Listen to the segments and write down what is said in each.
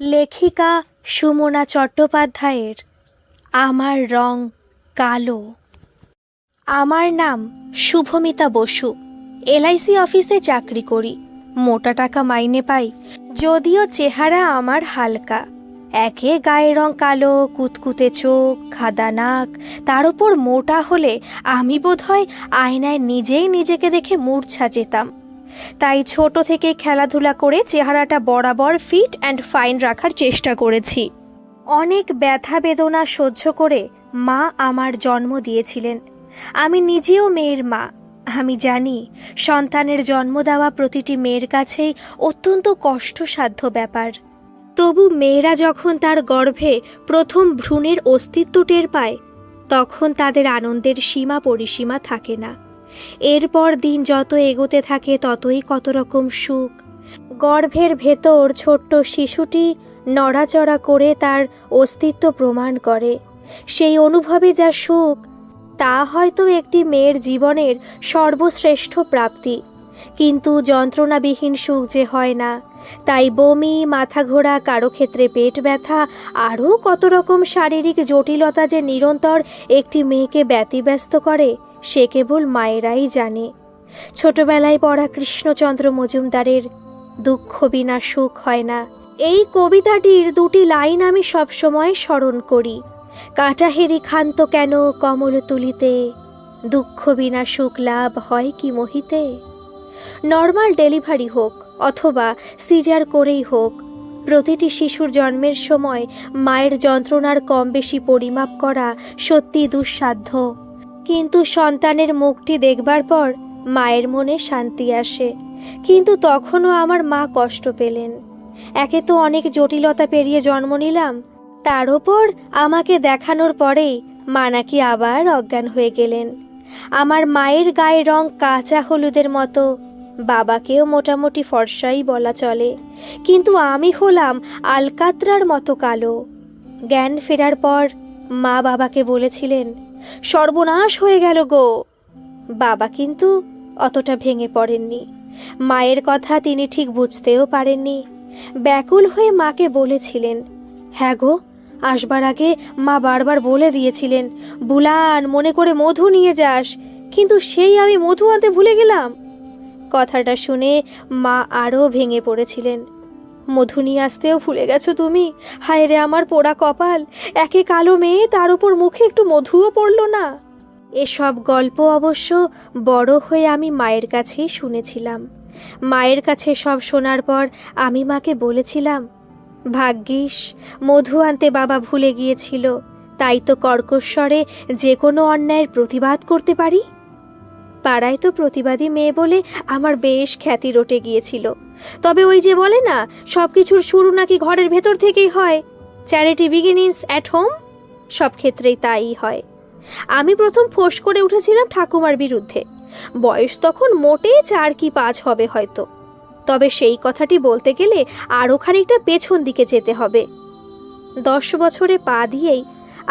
লেখিকা সুমনা চট্টোপাধ্যায়ের আমার রং কালো। আমার নাম শুভমিতা বসু। এলআইসি অফিসে চাকরি করি, মোটা টাকা মাইনে পাই। যদিও চেহারা আমার হালকা, একে গায়ের রং কালো, কুতকুতে চোখ, খাদা নাক, তার উপর মোটা হলে আমি বোধহয় আয়নায় নিজেই নিজেকে দেখে মূর্ছা যেতাম। তাই ছোট থেকে খেলাধুলা করে চেহারাটা বরাবর ফিট অ্যান্ড ফাইন রাখার চেষ্টা করেছি। অনেক ব্যথা বেদনা সহ্য করে মা আমার জন্ম দিয়েছিলেন। আমি নিজেও মেয়ের মা। আমি জানি সন্তানের জন্ম দেওয়া প্রতিটি মেয়ের কাছেই অত্যন্ত কষ্টসাধ্য ব্যাপার। তবু মেয়েরা যখন তার গর্ভে প্রথম ভ্রূণের অস্তিত্ব টের পায়, তখন তাদের আনন্দের সীমা পরিসীমা থাকে না। এরপর দিন যত এগোতে থাকে ততই কত রকম সুখ। গর্ভের ভেতর ছোট্ট শিশুটি নড়াচড়া করে তার অস্তিত্ব প্রমাণ করে। সেই অনুভবে যা সুখ, তা হয়তো একটি মেয়ের জীবনের সর্বশ্রেষ্ঠ প্রাপ্তি। কিন্তু যন্ত্রণাবিহীন সুখ যে হয় না। তাই বমি, মাথা ঘোরা, কারো ক্ষেত্রে পেট ব্যথা, আরও কত রকম শারীরিক জটিলতা যে নিরন্তর একটি মেয়েকে ব্যতিব্যস্ত করে, সে কেবল মায়েরাই জানে। ছোটবেলায় পড়া কৃষ্ণচন্দ্র মজুমদারের দুঃখ বিনা সুখ হয় না, এই কবিতাটির দুটি লাইন আমি সবসময় স্মরণ করি। কাটাহেরি ক্ষান্ত কেন কমল তুলিতে, দুঃখ বিনা সুখ লাভ হয় কি মোহিতে। নর্মাল ডেলিভারি হোক অথবা সিজার করেই হোক, প্রতিটি শিশুর জন্মের সময় মায়ের যন্ত্রণার কম বেশি পরিমাপ করা সত্যি দুঃসাধ্য। কিন্তু সন্তানের মুখটি দেখবার পর মায়ের মনে শান্তি আসে। কিন্তু তখনও আমার মা কষ্ট পেলেন। একে তো অনেক জটিলতা পেরিয়ে জন্ম নিলাম, তার ওপর আমাকে দেখানোর পরেই মা নাকি আবার অজ্ঞান হয়ে গেলেন। আমার মায়ের গায়ের রং কাঁচা হলুদের মতো, বাবাকেও মোটামুটি ফর্সাই বলা চলে, কিন্তু আমি হলাম আলকাতরার মতো কালো। জ্ঞান ফেরার পর মা বাবাকে বলেছিলেন, সর্বনাশ হয়ে গেল গো। বাবা কিন্তু অতটা ভেঙে পড়েননি। মায়ের কথা তিনি ঠিক বুঝতেও পারেননি। ব্যাকুল হয়ে মাকে বলেছিলেন, হ্যাঁ গো, আসবার আগে মা বারবার বলে দিয়েছিলেন, বুলান মনে করে মধু নিয়ে যাস, কিন্তু সেই আমি মধু আনতে ভুলে গেলাম। কথাটা শুনে মা আরও ভেঙে পড়েছিলেন। মধু নিয়ে আসতেও ভুলে গেছো তুমি? হায় রে আমার পোড়া কপাল, একে কালো মেয়ে, তার উপর মুখে একটু মধুও পড়ল না। এসব গল্প অবশ্য বড় হয়ে আমি মায়ের কাছেই শুনেছিলাম। মায়ের কাছে সব শোনার পর আমি মাকে বলেছিলাম, ভাগ্যিস মধু আনতে বাবা ভুলে গিয়েছিল, তাই তো কর্কশ্বরে যে কোনো অন্যায়ের প্রতিবাদ করতে পারি। পাড়ায় তো প্রতিবাদী মেয়ে বলে আমার বেশ খ্যাতি রটে গিয়েছিল। তবে ওই যে বলে না, সব কিছুর শুরু নাকি ঘরের ভেতর থেকেই হয়, চ্যারিটি বিগিনিংস অ্যাট হোম, সব ক্ষেত্রেই তাই হয়। আমি প্রথম ফোঁস করে উঠেছিলাম ঠাকুমার বিরুদ্ধে। বয়স তখন মোটে 4 কি 5 হবে হয়তো। তবে সেই কথাটি বলতে গেলে আরও খানিকটা পেছন দিকে যেতে হবে। 10 বছরে পা দিয়েই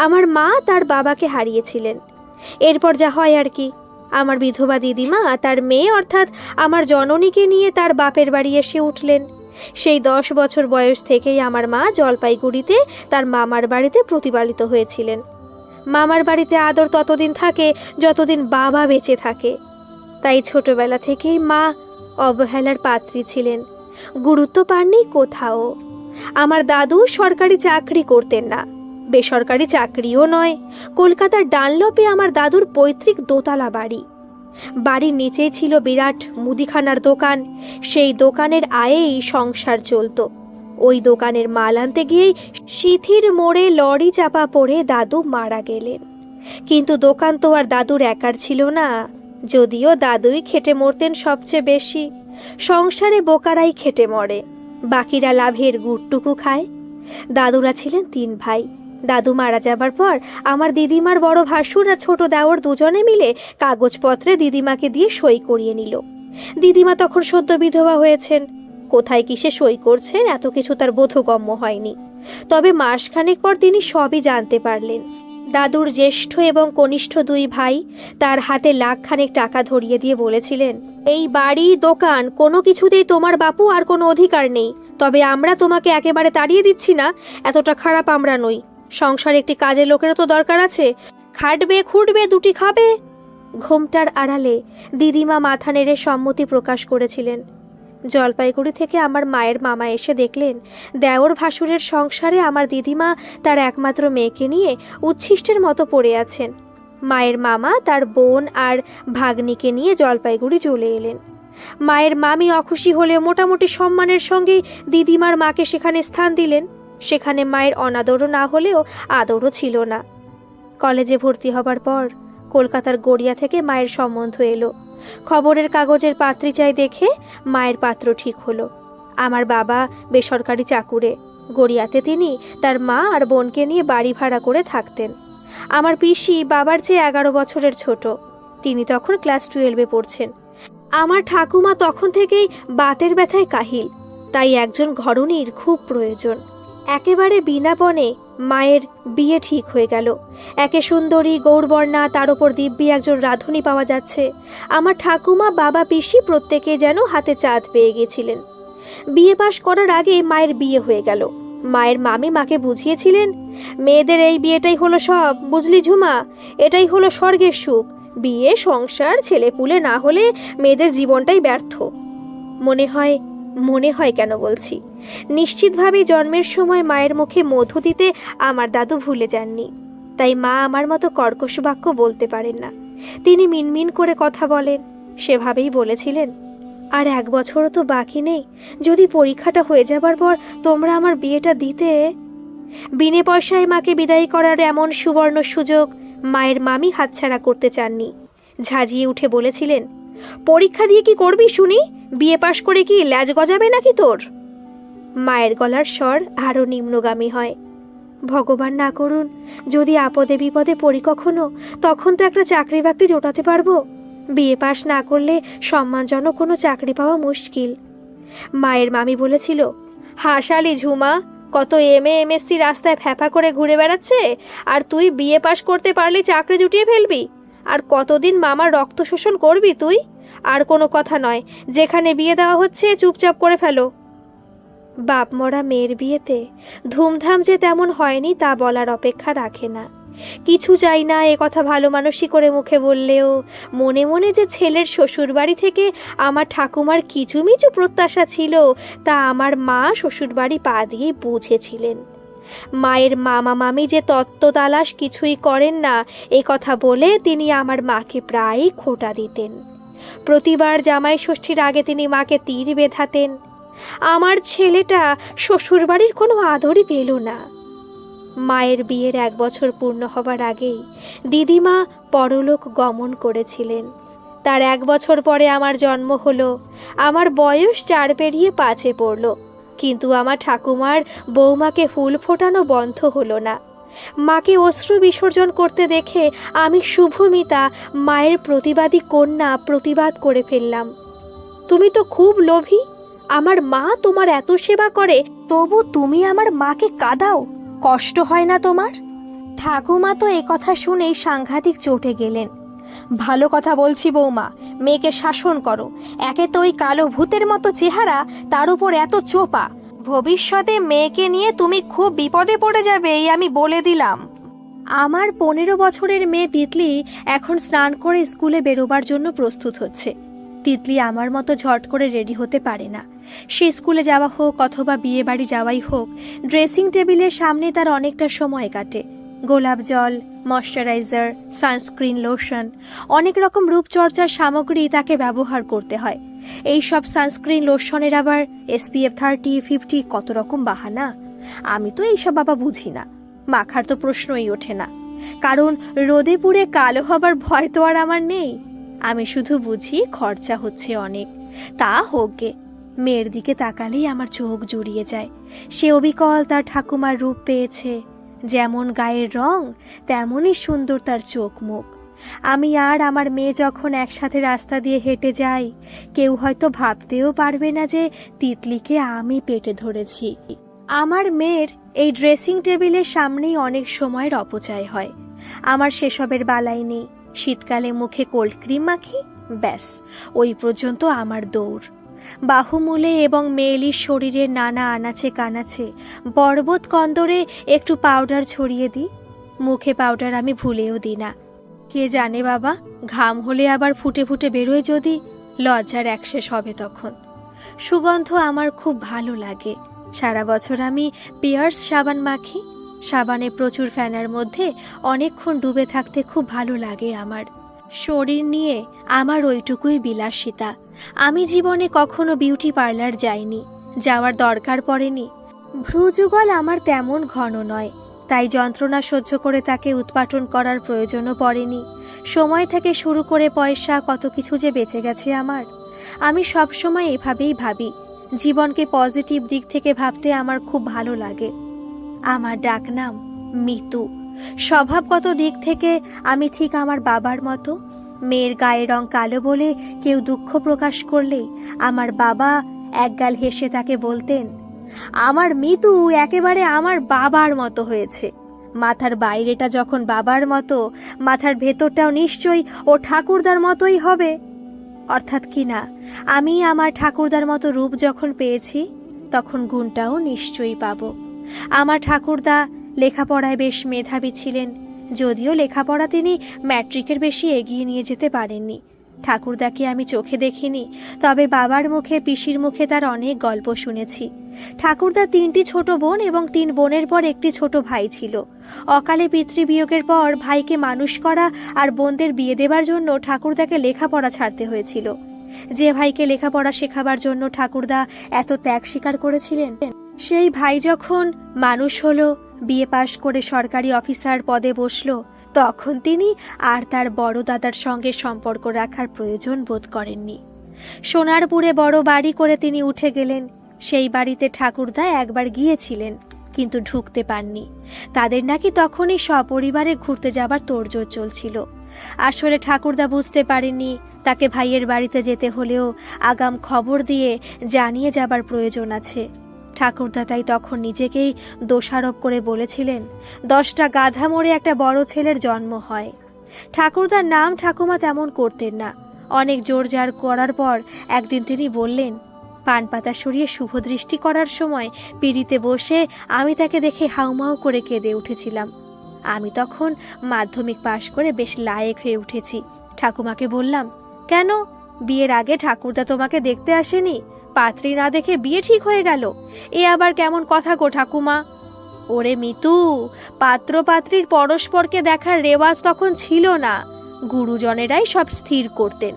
আমার মা তার বাবাকে হারিয়েছিলেন। এরপর যা হয় আর কি, আমার বিধবা দিদিমা তার মেয়ে অর্থাৎ আমার জননীকে নিয়ে তার বাপের বাড়ি এসে উঠলেন। সেই 10 বছর বয়স থেকেই আমার মা জলপাইগুড়িতে তার মামার বাড়িতে প্রতিপালিত হয়েছিলেন। মামার বাড়িতে আদর ততদিন থাকে যতদিন বাবা বেঁচে থাকে। তাই ছোটবেলা থেকেই মা অবহেলার পাত্রী ছিলেন, গুরুত্ব পাননি কোথাও। আমার দাদু সরকারি চাকরি করতেন না, বেসরকারি চাকরিও নয়। কলকাতার ডানলপে আমার দাদুর পৈতৃক দোতলা বাড়ি। বাড়ির নিচেই ছিল বিরাট মুদিখানার দোকান। সেই দোকানের আয়েই সংসার চলত। ওই দোকানের মাল আনতে গিয়েই সিথির মোড়ে লরি চাপা পড়ে দাদু মারা গেলেন। কিন্তু দোকান তো আর দাদুর একার ছিল না, যদিও দাদুই খেটে মরতেন সবচেয়ে বেশি। সংসারে বোকারাই খেটে মরে, বাকিরা লাভের গুড়টুকু খায়। দাদুরা ছিলেন 3 ভাই। দাদু মারা যাবার পর আমার দিদিমার বড় ভাসুর আর ছোট দেওর দুজনে মিলে কাগজপত্রে দিদিমাকে দিয়ে সই করিয়ে নিল। দিদিমা তখন সদ্য বিধবা হয়েছেন, কোথায় কিসে সই করছেন এত কিছু তার বোধগম্য হয়নি। তবে মাসখানেক পর তিনি সবই জানতে পারলেন। দাদুর জ্যেষ্ঠ এবং কনিষ্ঠ 2 ভাই তার হাতে লাখখানেক টাকা ধরিয়ে দিয়ে বলেছিলেন, এই বাড়ি দোকান কোনো কিছুতেই তোমার বাপু আর কোনো অধিকার নেই, তবে আমরা তোমাকে একেবারে তাড়িয়ে দিচ্ছি না, এতটা খারাপ আমরা নই। সংসারে একটি কাজের লোকেরও তো দরকার আছে, খাটবে খুঁটবে দুটি খাবে। ঘোমটার আড়ালে দিদিমা মাথা নেড়ে সম্মতি প্রকাশ করেছিলেন। জলপাইগুড়ি থেকে আমার মায়ের মামা এসে দেখলেন দেওর ভাসুরের সংসারে আমার দিদিমা তার একমাত্র মেয়েকে নিয়ে উচ্ছিষ্টের মতো পড়ে আছেন। মায়ের মামা তার বোন আর ভাগ্নিকে নিয়ে জলপাইগুড়ি চলে এলেন। মায়ের মামি অখুশি হলেও মোটামুটি সম্মানের সঙ্গেই দিদিমার মাকে সেখানে স্থান দিলেন। সেখানে মায়ের অনাদরও না হলেও আদরও ছিল না। কলেজে ভর্তি হবার পর কলকাতার গড়িয়া থেকে মায়ের সম্বন্ধ এলো। খবরের কাগজের পাত্রী চাই দেখে মায়ের পাত্র ঠিক হলো। আমার বাবা বেসরকারি চাকুরে, গড়িয়াতে তিনি তার মা আর বোনকে নিয়ে বাড়ি ভাড়া করে থাকতেন। আমার পিসি বাবার চেয়ে 11 বছরের ছোট, তিনি তখন ক্লাস 12-এ পড়ছেন। আমার ঠাকুমা তখন থেকেই বাতের ব্যথায় কাহিল, তাই একজন ঘরণীর খুব প্রয়োজন। একেবারে বিনাপণে মায়ের বিয়ে ঠিক হয়ে গেল। একে সুন্দরী গৌরবর্ণা, তার ওপর দিব্যি একজন রাঁধুনি পাওয়া যাচ্ছে। আমার ঠাকুমা বাবা পিসি প্রত্যেকে যেন হাতে চাঁদ পেয়ে গেছিলেন। বিয়ে পাশ করার আগে মায়ের বিয়ে হয়ে গেল। মায়ের মামি মাকে বুঝিয়েছিলেন, মেয়েদের এই বিয়েটাই হলো সব, বুঝলি ঝুমা, এটাই হলো স্বর্গের সুখ। বিয়ে সংসার ছেলেপুলে না হলে মেয়েদের জীবনটাই ব্যর্থ। মনে হয় কেন বলছি, নিশ্চিতভাবেই জন্মের সময় মায়ের মুখে মধু দিতে আমার দাদু ভুলে যাননি। তাই মা আমার মতো কর্কশ বাক্য বলতে পারেন না। তিনি মিনমিন করে কথা বলেন। সেভাবেই বলেছিলেন, আর 1 বছরও তো বাকি নেই, যদি পরীক্ষাটা হয়ে যাবার পর তোমরা আমার বিয়েটা দিতে। বিনে পয়সায় মাকে বিদায় করার এমন সুবর্ণ সুযোগ মায়ের মামি হাতছাড়া করতে চাননি। ঝাঁঝিয়ে উঠে বলেছিলেন, পরীক্ষা দিয়ে কি করবি শুনি? বিয়ে পাশ করে কি ল্যাজ গজাবে নাকি তোর? মায়ের গলার স্বর আরও নিম্নগামী হয়। ভগবান না করুন, যদি আপদে বিপদে পড়ি কখনো, তখন তো একটা চাকরি বাকরি জোটাতে পারবো। বিয়ে পাশ না করলে সম্মানজনক কোনো চাকরি পাওয়া মুশকিল। মায়ের মামি বলেছিল, হাসালি ঝুমা, কত MA MSc রাস্তায় ফ্যাফা করে ঘুরে বেড়াচ্ছে, আর তুই বিয়ে পাশ করতে পারলে চাকরি জুটিয়ে ফেলবি। আর কতদিন মামার রক্ত শোষণ করবি তুই? আর কোনো কথা নয়, যেখানে বিয়ে দেওয়া হচ্ছে চুপচাপ করে ফেলো। বাপ মরা মেয়ের বিয়েতে ধুমধাম যে তেমন হয়নি তা বলার অপেক্ষা রাখে না। কিছু চাই না এ কথা ভালো মানুষই করে মুখে বললেও মনে মনে যে ছেলের শ্বশুরবাড়ি থেকে আমার ঠাকুমার কিছুমিছু প্রত্যাশা ছিল, তা আমার মা শ্বশুরবাড়ি পা দিয়ে বুঝেছিলেন। মায়ের মামা মামি যে তত্ত্ব তালাশ কিছুই করেন না, এ কথা বলে তিনি আমার মাকে প্রায়ই খোঁটা দিতেন। প্রতিবার জামাই ষষ্ঠীর আগে তিনি মাকে তীর বেঁধাতেন। আমার ছেলেটা শ্বশুরবাড়ির কোনো আদরই পেল না। মায়ের বিয়ের 1 বছর পূর্ণ হবার আগেই দিদিমা পরলোক গমন করেছিলেন। তার 1 বছর পরে আমার জন্ম হলো। আমার বয়স 4 পেরিয়ে 5-এ পড়ল, কিন্তু আমার ঠাকুমার বৌমাকে ফুল ফোটানো বন্ধ হলো না। মাকে অশ্রু বিসর্জন করতে দেখে আমি শুভমিতা, মায়ের প্রতিবাদী কন্যা, প্রতিবাদ করে ফেললাম, তুমি তো খুব লোভী। আমার মা তোমার এত সেবা করে, তবু তুমি আমার মাকে কাঁদাও, কষ্ট হয় না তোমার? ঠাকুমা তো একথা শুনেই সাংঘাতিক চটে গেলেন। ভালো কথা বলছি বৌমা, মেয়েকে শাসন করো। একে তো ওই কালো ভূতের মতো চেহারা, তার উপর এত চোপা। ভবিষ্যতে মেয়েকে নিয়ে তুমি খুব বিপদে পড়ে যাবে, এই আমি বলে দিলাম। আমার 15 বছরের মেয়ে তিতলি এখন স্নান করে স্কুলে বেরোবার জন্য প্রস্তুত হচ্ছে। তিতলি আমার মতো ঝট করে রেডি হতে পারে না। সে স্কুলে যাওয়া হোক অথবা বিয়ে বাড়ি যাওয়াই হোক, ড্রেসিং টেবিলের সামনে তার অনেকটা সময় কাটে। গোলাপ জল, ময়শ্চারাইজার, সানস্ক্রিন, লোশন, অনেক রকম রূপচর্চার সামগ্রী তাকে ব্যবহার করতে হয়। এই সব সানস্ক্রিন লোশনের আবার SPF 30, 50 কত রকম বাহানা। আমি তো এইসব বাবা বুঝি না, মাখার তো প্রশ্নই ওঠে না, কারণ রোদে পুড়ে কালো হবার ভয় তো আর আমার নেই। আমি শুধু বুঝি খরচা হচ্ছে অনেক। তা হোক গে, মেয়ের দিকে তাকালেই আমার চোখ জুড়িয়ে যায়। সে অবিকল তার ঠাকুমার রূপ পেয়েছে। যেমন গায়ের রং, তেমনই সুন্দর তার চোখ মুখ। আমি আর আমার মেয়ে যখন একসাথে রাস্তা দিয়ে হেঁটে যাই, কেউ হয়তো ভাবতেও পারবে না যে তিতলিকে আমি পেটে ধরেছি। আমার মেয়ের এই ড্রেসিং টেবিলের সামনেই অনেক সময়ের অপচয় হয়। আমার সেসবের বালাই নেই। শীতকালে মুখে কোল্ড ক্রিম মাখি, ব্যাস ওই পর্যন্ত আমার দৌড়। বাহুমূলে এবং মেয়েলির শরীরের নানা আনাচে কানাচে পর্বত কন্দরে একটু পাউডার ছড়িয়ে দিই। মুখে পাউডার আমি ভুলেও দিই না। কে জানে বাবা, ঘাম হলে আবার ফুটে ফুটে বেরোয় যদি, লজ্জার একশেষ হবে তখন। সুগন্ধ আমার খুব ভালো লাগে। সারা বছর আমি পিয়ার্স সাবান মাখি। সাবানে প্রচুর ফেনার মধ্যে অনেকক্ষণ ডুবে থাকতে খুব ভালো লাগে আমার। শরীর নিয়ে আমার ওইটুকুই বিলাসিতা। আমি জীবনে কখনো বিউটি পার্লার যাইনি, যাওয়ার দরকার পড়েনি। ভ্রুযুগল আমার তেমন ঘন নয়, তাই যন্ত্রণা সহ্য করে তাকে উৎপাটন করার প্রয়োজনও পড়েনি। সময় থেকে শুরু করে পয়সা, কত কিছু যে বেঁচে গেছে আমার। আমি সবসময় এভাবেই ভাবি। জীবনকে পজিটিভ দিক থেকে ভাবতে আমার খুব ভালো লাগে। আমার ডাকনাম মিতু। স্বভাবগত দিক থেকে আমি ঠিক আমার বাবার মতো। মেয়ের গায়ের রং কালো বলে কেউ দুঃখ প্রকাশ করলে আমার বাবা একগাল হেসে তাকে বলতেন, আমার মিতু একেবারে আমার বাবার মতো হয়েছে। মাথার বাইরেটা যখন বাবার মতো, মাথার ভেতরটাও নিশ্চয়ই ও ঠাকুরদার মতোই হবে। অর্থাৎ কি না, আমি আমার ঠাকুরদার মতো রূপ যখন পেয়েছি, তখন গুণটাও নিশ্চয়ই পাবো। আমার ঠাকুরদা লেখাপড়ায় বেশ মেধাবী ছিলেন, যদিও লেখাপড়া তিনি ম্যাট্রিকের বেশি এগিয়ে নিয়ে যেতে পারেননি। ঠাকুরদাকে আমি চোখে দেখিনি, তবে বাবার মুখে, পিসির মুখে তার অনেক গল্প শুনেছি। ঠাকুরদার 3টি ছোট বোন এবং 3 বোনের পর একটি ছোট ভাই ছিল। অকালে পিতৃবিয়োগের পর ভাইকে মানুষ করা আর বোনদের বিয়ে দেবার জন্য ঠাকুরদাকে লেখাপড়া ছাড়তে হয়েছিল। যে ভাইকে লেখাপড়া শেখাবার জন্য ঠাকুরদা এত ত্যাগ স্বীকার করেছিলেন, সেই ভাই যখন মানুষ হলো, বিএ পাশ করে সরকারি অফিসার পদে বসলো, তখন তিনি আর তার বড় দাদার সঙ্গে সম্পর্ক রাখার প্রয়োজন বোধ করেননি। সোনারপুরে বড় বাড়ি করে তিনি উঠে গেলেন। সেই বাড়িতে ঠাকুরদা একবার গিয়েছিলেন, কিন্তু ঢুকতে পাননি। তাদের নাকি তখনই সপরিবারে ঘুরতে যাবার তোড়জোড় চলছিল। আসলে ঠাকুরদা বুঝতে পারেননি তাকে ভাইয়ের বাড়িতে যেতে হলেও আগাম খবর দিয়ে জানিয়ে যাবার প্রয়োজন আছে। ঠাকুরদা তাই তখন নিজেকেই দোষারোপ করে বলেছিলেন, 10টা গাধা মরে একটা বড় ছেলের জন্ম হয়। ঠাকুরদার নাম ঠাকুমা তেমন করতেন না। অনেক জোরজার করার পর একদিন তিনি বললেন, পান পাতা সরিয়ে শুভ দৃষ্টি করার সময় পিঁড়িতে বসে আমি তাকে দেখে হাউমাউ করে কেঁদে উঠেছিলাম। আমি তখন মাধ্যমিক পাশ করে বেশ লায়েক হয়ে উঠেছি। ঠাকুমাকে বললাম, কেন বিয়ের আগে ঠাকুরদা তোমাকে দেখতে আসেনি? পাত্রী না দেখে বিয়ে ঠিক হয়ে গেল? এ আবার কেমন কথা গো ঠাকুমা? ওরে মিতু, পাত্র পাত্রীর পরস্পরকে দেখার রেওয়াজ তখন ছিল না, গুরুজনেরাই সব স্থির করতেন।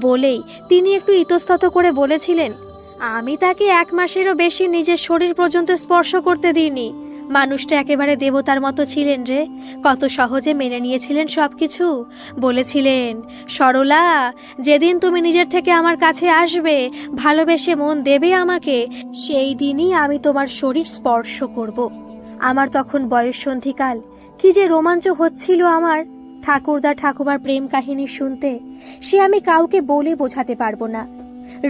বলেই তিনি একটু ইতস্তত করে বলেছিলেন, আমি তাকে 1 মাসেরও বেশি নিজের শরীর পর্যন্ত স্পর্শ করতে দিইনি। মানুষটা একেবারে দেবতার মতো ছিলেন রে, কত সহজে মেনে নিয়েছিলেন সবকিছু। বলেছিলেন, সরলা, যেদিন তুমি নিজের থেকে আমার কাছে আসবে, ভালোবেসে মন দেবে আমাকে, সেই দিনই আমি তোমার শরীর স্পর্শ করব। আমার তখন বয়স সন্ধিকাল, কি যে রোমাঞ্চ হচ্ছিল আমার ঠাকুরদা ঠাকুমার প্রেম কাহিনী শুনতে, সে আমি কাউকে বলে বোঝাতে পারবো না।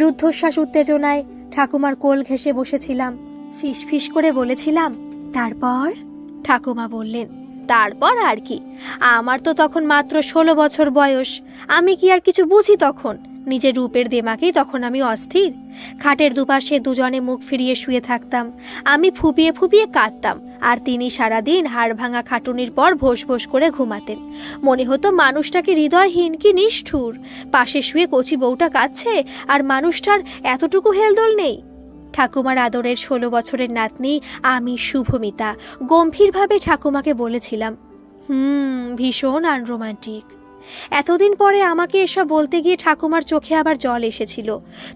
রুদ্ধশ্বাস উত্তেজনায় ঠাকুমার কোল ঘেঁষে বসেছিলাম। ফিস ফিস করে বলেছিলাম, তারপর? ঠাকুমা বললেন, তারপর আর কি? আমার তো তখন মাত্র 16 বছর বয়স। আমি কি আর কিছু বুঝি তখন? নিজের রূপের দেমাকেই তখন আমি অস্থির। খাটের দুপাশে দুজনে মুখ ফিরিয়ে শুয়ে থাকতাম। আমি ফুপিয়ে ফুপিয়ে কাঁদতাম, আর তিনি সারাদিন হাড় ভাঙা খাটুনির পর ভোস ভোস করে ঘুমাতেন। মনে হতো মানুষটাকে হৃদয়হীন, কি নিষ্ঠুর। পাশে শুয়ে কচি বউটা কাঁদছে, আর মানুষটার এতটুকু হেলদোল নেই। ঠাকুমার আদরের 16 বছরের নাতনি আমি শুভমিতা গম্ভীরভাবে ঠাকুমাকে বলেছিলাম, ভীষণ আনরোমান্টিক। এতদিন পরে আমাকে এসব বলতে গিয়ে ঠাকুমার চোখে আবার জল এসেছিল,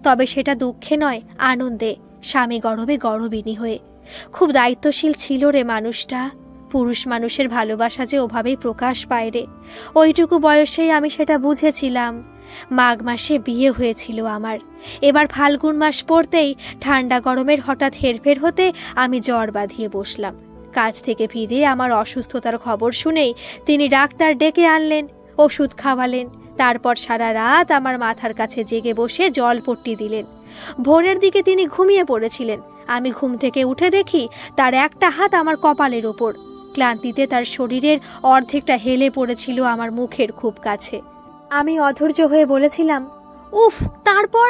তবে সেটা দুঃখে নয়, আনন্দে, স্বামী গর্বে গর্বিণী হয়ে। খুব দায়িত্বশীল ছিল রে মানুষটা। পুরুষ মানুষের ভালোবাসা যে ওভাবেই প্রকাশ পায় রে, ওইটুকু বয়সেই আমি সেটা বুঝেছিলাম। মাঘ মাসে বিয়ে হয়েছিল আমার। এবার ফাল্গুন মাস পড়তেই ঠান্ডা গরমের হঠাৎ হেরফের হতে আমি জ্বর বাঁধিয়ে বসলাম। কাজ থেকে ফিরে আমার অসুস্থতার খবর শুনেই তিনি ডাক্তার ডেকে আনলেন, ওষুধ খাওয়ালেন। তারপর সারা রাত আমার মাথার কাছে জেগে বসে জলপট্টি দিলেন। ভোরের দিকে তিনি ঘুমিয়ে পড়েছিলেন। আমি ঘুম থেকে উঠে দেখি তার একটা হাত আমার কপালের ওপর। ক্লান্তিতে তার শরীরের অর্ধেকটা হেলে পড়েছিল আমার মুখের খুব কাছে। আমি অধৈর্য হয়ে বলেছিলাম, উফ, তারপর?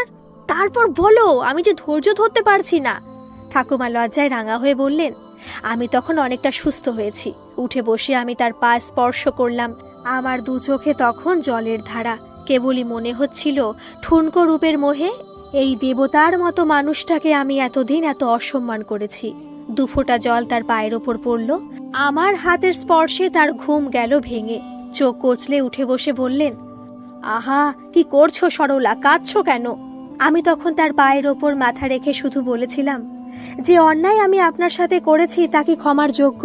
তারপর বলো, আমি যে ধৈর্য ধরতে পারছি না। ঠাকুমা লজ্জায় রাঙা হয়ে বললেন। আমি তখন অনেকটা সুস্থ হয়েছি। উঠে বসে আমি তার পা স্পর্শ করলাম। আমার দু চোখে তখন জলের ধারা। কেবলই মনে হচ্ছিল ঠুনকো রূপের মোহে এই দেবতার মতো মানুষটাকে আমি এতদিন এত অসম্মান করেছি। দুফোঁটা জল তার পায়ের ওপর পড়ল। আমার হাতের স্পর্শে তার ঘুম গেল ভেঙে। চোখ কচলে উঠে বসে বললেন, আহা, কি করছো সরলা, কাঁদছো কেন? আমি তখন তার পায়ের ওপর মাথা রেখে শুধু বলেছিলাম, যে অন্যায় আমি আপনার সাথে করেছি তা কি ক্ষমার যোগ্য?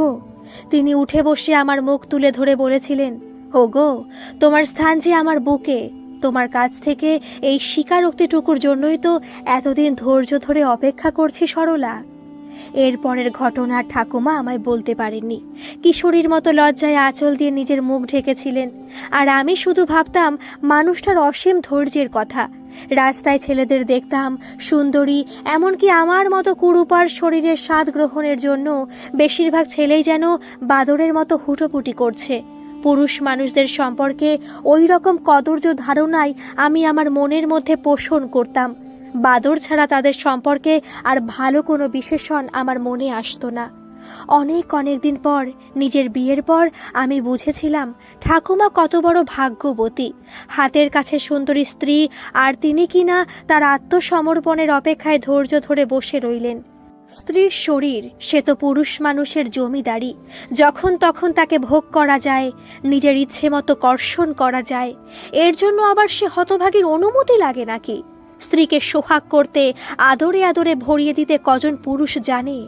তিনি উঠে বসে আমার মুখ তুলে ধরে বলেছিলেন, ওগো, তোমার স্থান যে আমার বুকে। তোমার কাছ থেকে এই স্বীকারোক্তিটুকুর জন্যই তো এতদিন ধৈর্য ধরে অপেক্ষা করছি সরলা। এরপরের ঘটনা ঠাকুমা আমায় বলতে পারেননি। কিশোরীর মতো লজ্জায় আঁচল দিয়ে নিজের মুখ ঢেকেছিলেন। আর আমি শুধু ভাবতাম মানুষটার অসীম ধৈর্যের কথা। রাস্তায় ছেলেদের দেখতাম সুন্দরী, এমনকি আমার মতো কুরুপার শরীরের স্বাদ গ্রহণের জন্য বেশিরভাগ ছেলেই যেন বাদরের মতো হুটোপুটি করছে। পুরুষ মানুষদের সম্পর্কে ওই রকম কদর্য ধারণাই আমি আমার মনের মধ্যে পোষণ করতাম। বাদর ছাড়া তাদের সম্পর্কে আর ভালো কোনো বিশেষণ আমার মনে আসতো না। অনেক দিন পর, নিজের বিয়ের পর আমি বুঝেছিলাম ঠাকুমা কত বড় ভাগ্যবতী। হাতের কাছে সুন্দরী স্ত্রী, আর তিনি কিনা তার আত্মসমর্পণের অপেক্ষায় ধৈর্য ধরে বসে রইলেন। স্ত্রীর শরীর, সে তো পুরুষ মানুষের জমিদারি। যখন তখন তাকে ভোগ করা যায়, নিজের ইচ্ছে মতো কর্ষণ করা যায়। এর জন্য আবার সে হতভাগীর অনুমতি লাগে নাকি? স্ত্রীকে সোহাগ করতে, আদরে আদরে ভরিয়ে দিতে কজন পুরুষ জানে?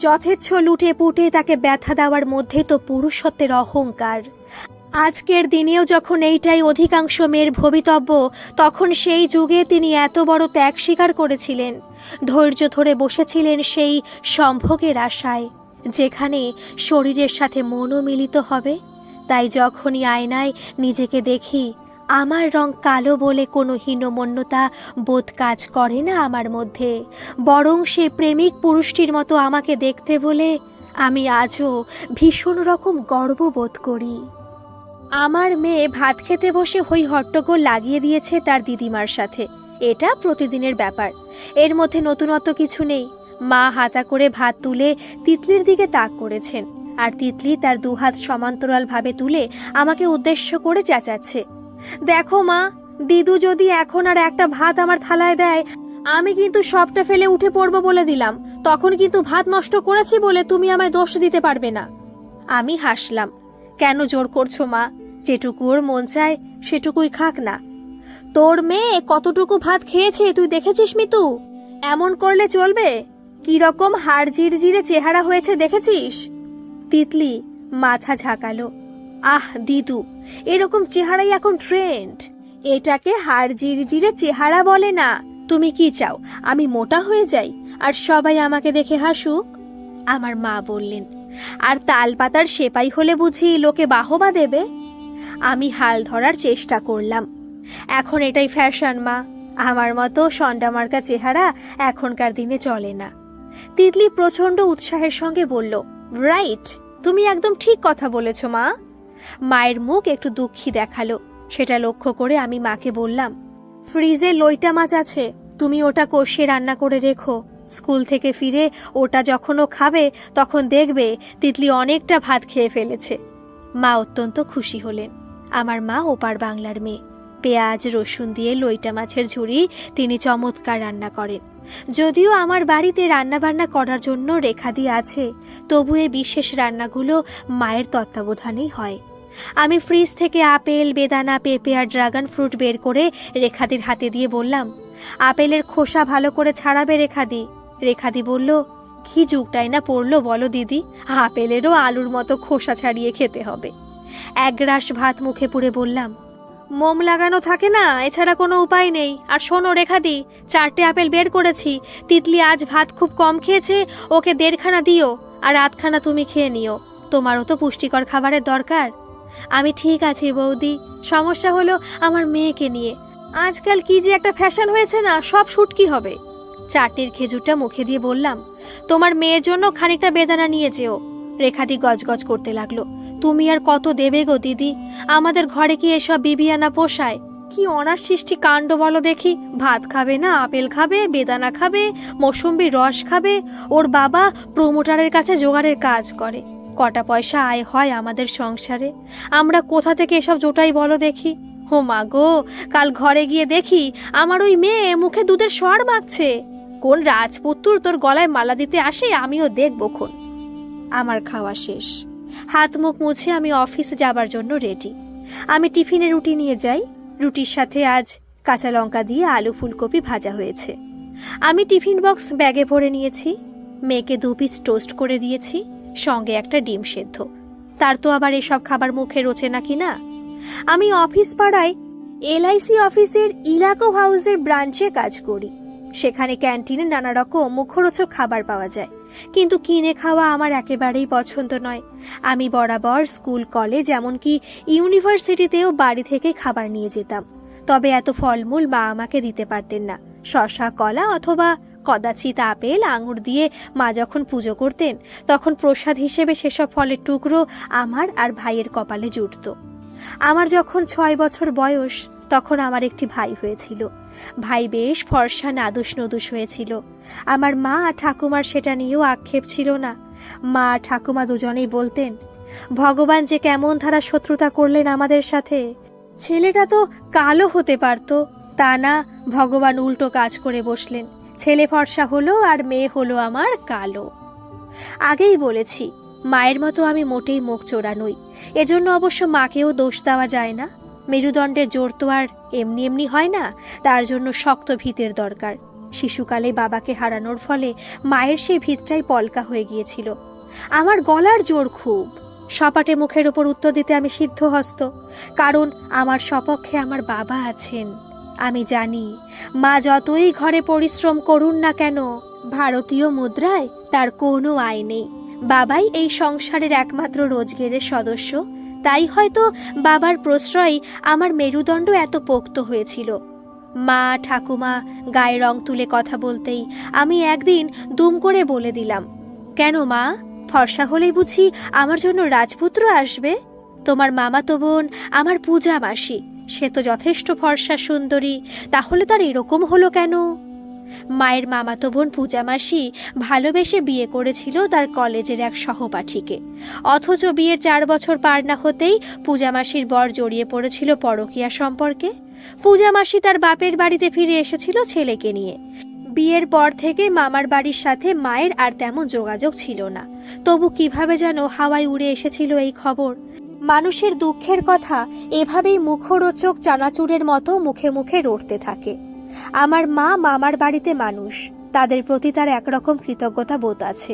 যথেচ্ছ লুটে পুটে তাকে ব্যথা দেওয়ার মধ্যে তো পুরুষত্বের অহংকার। আজকের দিনেও যখন এইটাই অধিকাংশ মেয়ের ভবিতব্য, তখন সেই যুগে তিনি এত বড় ত্যাগ স্বীকার করেছিলেন। ধৈর্য ধরে বসেছিলেন সেই সম্ভোগের আশায়, যেখানে শরীরের সাথে মনও মিলিত হবে। তাই যখনই আয়নায় নিজেকে দেখি, আমার রং কালো বলে কোনো হীনমন্যতা বোধ কাজ করে না আমার মধ্যে। বরং সে প্রেমিক পুরুষটির মতো আমাকে দেখতে বলে আমি আজও ভীষণ রকম গর্ববোধ করি। আমার মেয়ে ভাত খেতে বসে হই হট্টগোল লাগিয়ে দিয়েছে তার দিদিমার সাথে। এটা প্রতিদিনের ব্যাপার, এর মধ্যে নতুনত্ব কিছু নেই। মা হাতা করে ভাত তুলে তিতলির দিকে তাক করেছেন, আর তিতলি তার দুহাত সমান্তরালভাবে তুলে আমাকে উদ্দেশ্য করে চেঁচাচ্ছে, দেখো মা, দিদু যদি এখন আর একটা ভাত আমার থালায় দেয়, আমি কিন্তু সবটা ফেলে উঠে পড়বো বলে দিলাম। তখন কিন্তু ভাত নষ্ট করেছি বলে তুমি আমায় দোষ দিতে পারবে না। আমি হাসলাম। কেন জোর করছো মা? যেটুকু ওর মন চায় সেটুকুই খাক না। তোর মেয়ে কতটুকু ভাত খেয়েছে তুই দেখেছিস মিতু? এমন করলে চলবে? কিরকম হাড় জিরজিরে চেহারা হয়েছে দেখেছিস? তিতলি মাথা ঝাঁকালো। আহ দিদু, এরকম চেহারাই এখন ট্রেন্ড। এটাকে হাড় জিরজিরে চেহারা বলে না। তুমি কি চাও, আমি মোটা হয়ে যাই আর সবাই আমাকে দেখে হাসুক? আমার মা বললেন। আর তালপাতার সেপাই হলে বুঝি লোকে বাহবা দেবে? আমি হাল ধরার চেষ্টা করলাম। এখন এটাই ফ্যাশন মা, আমার মতো সন্ডামার্কা চেহারা এখনকার দিনে চলে না। তিতলি প্রচন্ড উৎসাহের সঙ্গে বলল, রাইট, তুমি একদম ঠিক কথা বলেছ মা। মায়ের মুখ একটু দুঃখী দেখালো। সেটা লক্ষ্য করে আমি মাকে বললাম, ফ্রিজে লইটা মাছ আছে, তুমি ওটা কষিয়ে রান্না করে রেখো। স্কুল থেকে ফিরে ওটা যখন ও খাবে তখন দেখবে তিতলি অনেকটা ভাত খেয়ে ফেলেছে। মা অত্যন্ত খুশি হলেন। আমার মা ওপার বাংলার মেয়ে। পেঁয়াজ রসুন দিয়ে লইটা মাছের ঝুড়ি তিনি চমৎকার রান্না করেন। যদিও আমার বাড়িতে রান্নাবান্না করার জন্য রেখাদি আছে, তবু এই বিশেষ রান্নাগুলো মায়ের তত্ত্বাবধানেই হয়। আমি ফ্রিজ থেকে আপেল, বেদানা, পেঁপে আর ড্রাগন ফ্রুট বের করে রেখাদির হাতে দিয়ে বললাম, আপেলের খোসা ভালো করে ছাড়াবে রেখাদি। রেখাদি বলল, কি যুগটাই না পড়লো বলো দিদি, আপেলেরও আলুর মতো খোসা ছাড়িয়ে খেতে হবে। এক গ্রাস ভাত মুখে পুরে বললাম, মোম লাগানো থাকে না, এছাড়া কোনো উপায় নেই। আর শোনো রেখাদি, 4টে আপেল বের করেছি। তিতলি আজ ভাত খুব কম খেয়েছে, ওকে 1.5খানা দিও, আর 8খানা তুমি খেয়ে নিও। তোমারও তো পুষ্টিকর খাবারের দরকার। আমি ঠিক আছি বৌদি, সমস্যা হলো আমার মেয়েকে নিয়ে। আজকাল কি যে একটা ফ্যাশন হয়েছে না, সব শুটকি হবে। 4টির খেজুরটা মুখে দিয়ে বললাম, তোমার মেয়ের জন্য খানিকটা বেদানা নিয়ে যেও। রেখাদি গজগজ করতে লাগলো, তুমি আর কত দেবে গো দিদি? আমাদের ঘরে কি এসব বিবিয়ানা পোষায়? কি অনাসৃষ্টি কাণ্ড বলো দেখি। ভাত খাবে না, আপেল খাবে, বেদানা খাবে, মৌসুম্বি রস খাবে। ওর বাবা প্রমোটারের কাছে জোগাড়ের কাজ করে। কটা পয়সা আয় হয় আমাদের সংসারে, আমরা কোথা থেকে এসব জোটাই বলো দেখি। ও মা গো, কাল ঘরে গিয়ে দেখি আমার ওই মেয়ে মুখে দুধের সর মাখছে। কোন রাজপুত্তুর তোর গলায় মালা দিতে আসে আমিও দেখবক্ষণ। আমার খাওয়া শেষ, হাত মুখ মুছে আমি অফিসে যাবার জন্য রেডি। আমি টিফিনে রুটি নিয়ে যাই। রুটির সাথে আজ কাঁচা লঙ্কা দিয়ে আলু ফুলকপি ভাজা হয়েছে। আমি টিফিন বক্স ব্যাগে ভরে নিয়েছি। মেয়েকে 2 পিস টোস্ট করে দিয়েছি, সঙ্গে একটা ডিম সেদ্ধ। তার তো আবার এসব খাবার মুখে রোচে নাকি না। আমি অফিস পাড়ায় এলআইসি অফিসের ইলাকো হাউসের ব্রাঞ্চে কাজ করি। সেখানে ক্যান্টিনে নানা রকম মুখরোচক খাবার পাওয়া যায়, কিন্তু কিনে খাওয়া আমার একেবারেই পছন্দ নয়। আমি বরাবর স্কুল, কলেজ, এমনকি ইউনিভার্সিটিতেও বাড়ি থেকে খাবার নিয়ে যেতাম। তবে এত ফলমূল মা আমাকে দিতে পারতেন না। শসা, কলা অথবা কদাচিৎ আপেল, আঙুর দিয়ে মা যখন পুজো করতেন, তখন প্রসাদ হিসেবে সেসব ফলের টুকরো আমার আর ভাইয়ের কপালে জুটত। আমার যখন 6 বছর বয়স, তখন আমার একটি ভাই হয়েছিল। ভাই বেশ ফর্সা, নাদুস নদুস হয়েছিল। আমার মা ঠাকুমার সেটা নিয়েও আক্ষেপ ছিল না। মা ঠাকুমা দুজনেই বলতেন, ভগবান যে কেমন ধারা শত্রুতা করলেন আমাদের সাথে। ছেলেটা তো কালো হতে পারত, তা না, ভগবান উল্টো কাজ করে বসলেন। ছেলে ফর্সা হলো আর মেয়ে হলো আমার কালো। আগেই বলেছি, মায়ের মতো আমি মোটেই মুখ চোরা নই। এজন্য অবশ্য মাকেও দোষ দেওয়া যায় না। মেরুদণ্ডের জোর তো আর এমনি এমনি হয় না, তার জন্য শক্ত ভিতের দরকার। শিশুকালে বাবাকে হারানোর ফলে মায়ের সেই ভিতটাই পলকা হয়ে গিয়েছিল। আমার গলার জোর খুব। সপাটে মুখের ওপর উত্তর দিতে আমি সিদ্ধহস্ত, কারণ আমার সপক্ষে আমার বাবা আছেন। আমি জানি, মা যতই ঘরে পরিশ্রম করুন না কেন, ভারতীয় মুদ্রায় তার কোনো আয় নেই। বাবাই এই সংসারের একমাত্র রোজগেরের সদস্য। তাই হয়তো বাবার প্রশ্রয় আমার মেরুদণ্ড এত পোক্ত হয়েছিল। মা ঠাকুমা গায়ে রং তুলে কথা বলতেই আমি একদিন দুম করে বলে দিলাম, কেন মা, ফর্সা হলেই বুঝি আমার জন্য রাজপুত্র আসবে? তোমার মামাতো বোন আমার পূজা মাসি, সে তো যথেষ্ট ফর্সা সুন্দরী, তাহলে তার এরকম হলো কেন? মায়ের মামাতো বোন পূজা মাসি ভালোবেসে বিয়ে করেছিল তার কলেজের এক সহপাঠীকে। অথচ বিয়ের 4 বছর পার না হতেই পূজা মাসির বর জড়িয়ে পড়েছিল পরকীয়া সম্পর্কে। পূজা মাসি তার বাপের বাড়িতে ফিরে এসেছিল ছেলেকে নিয়ে। বিয়ের পর থেকে মামার বাড়ির সাথে মায়ের আর তেমন যোগাযোগ ছিল না। তবু কিভাবে যেন হাওয়ায় উড়ে এসেছিল এই খবর। মানুষের দুঃখের কথা এভাবেই মুখরোচক চানাচুরের মতো মুখে মুখে রটতে থাকে। আমার মা মামার বাড়িতে মানুষ, তাদের প্রতি তার একরকম কৃতজ্ঞতা বোধ আছে।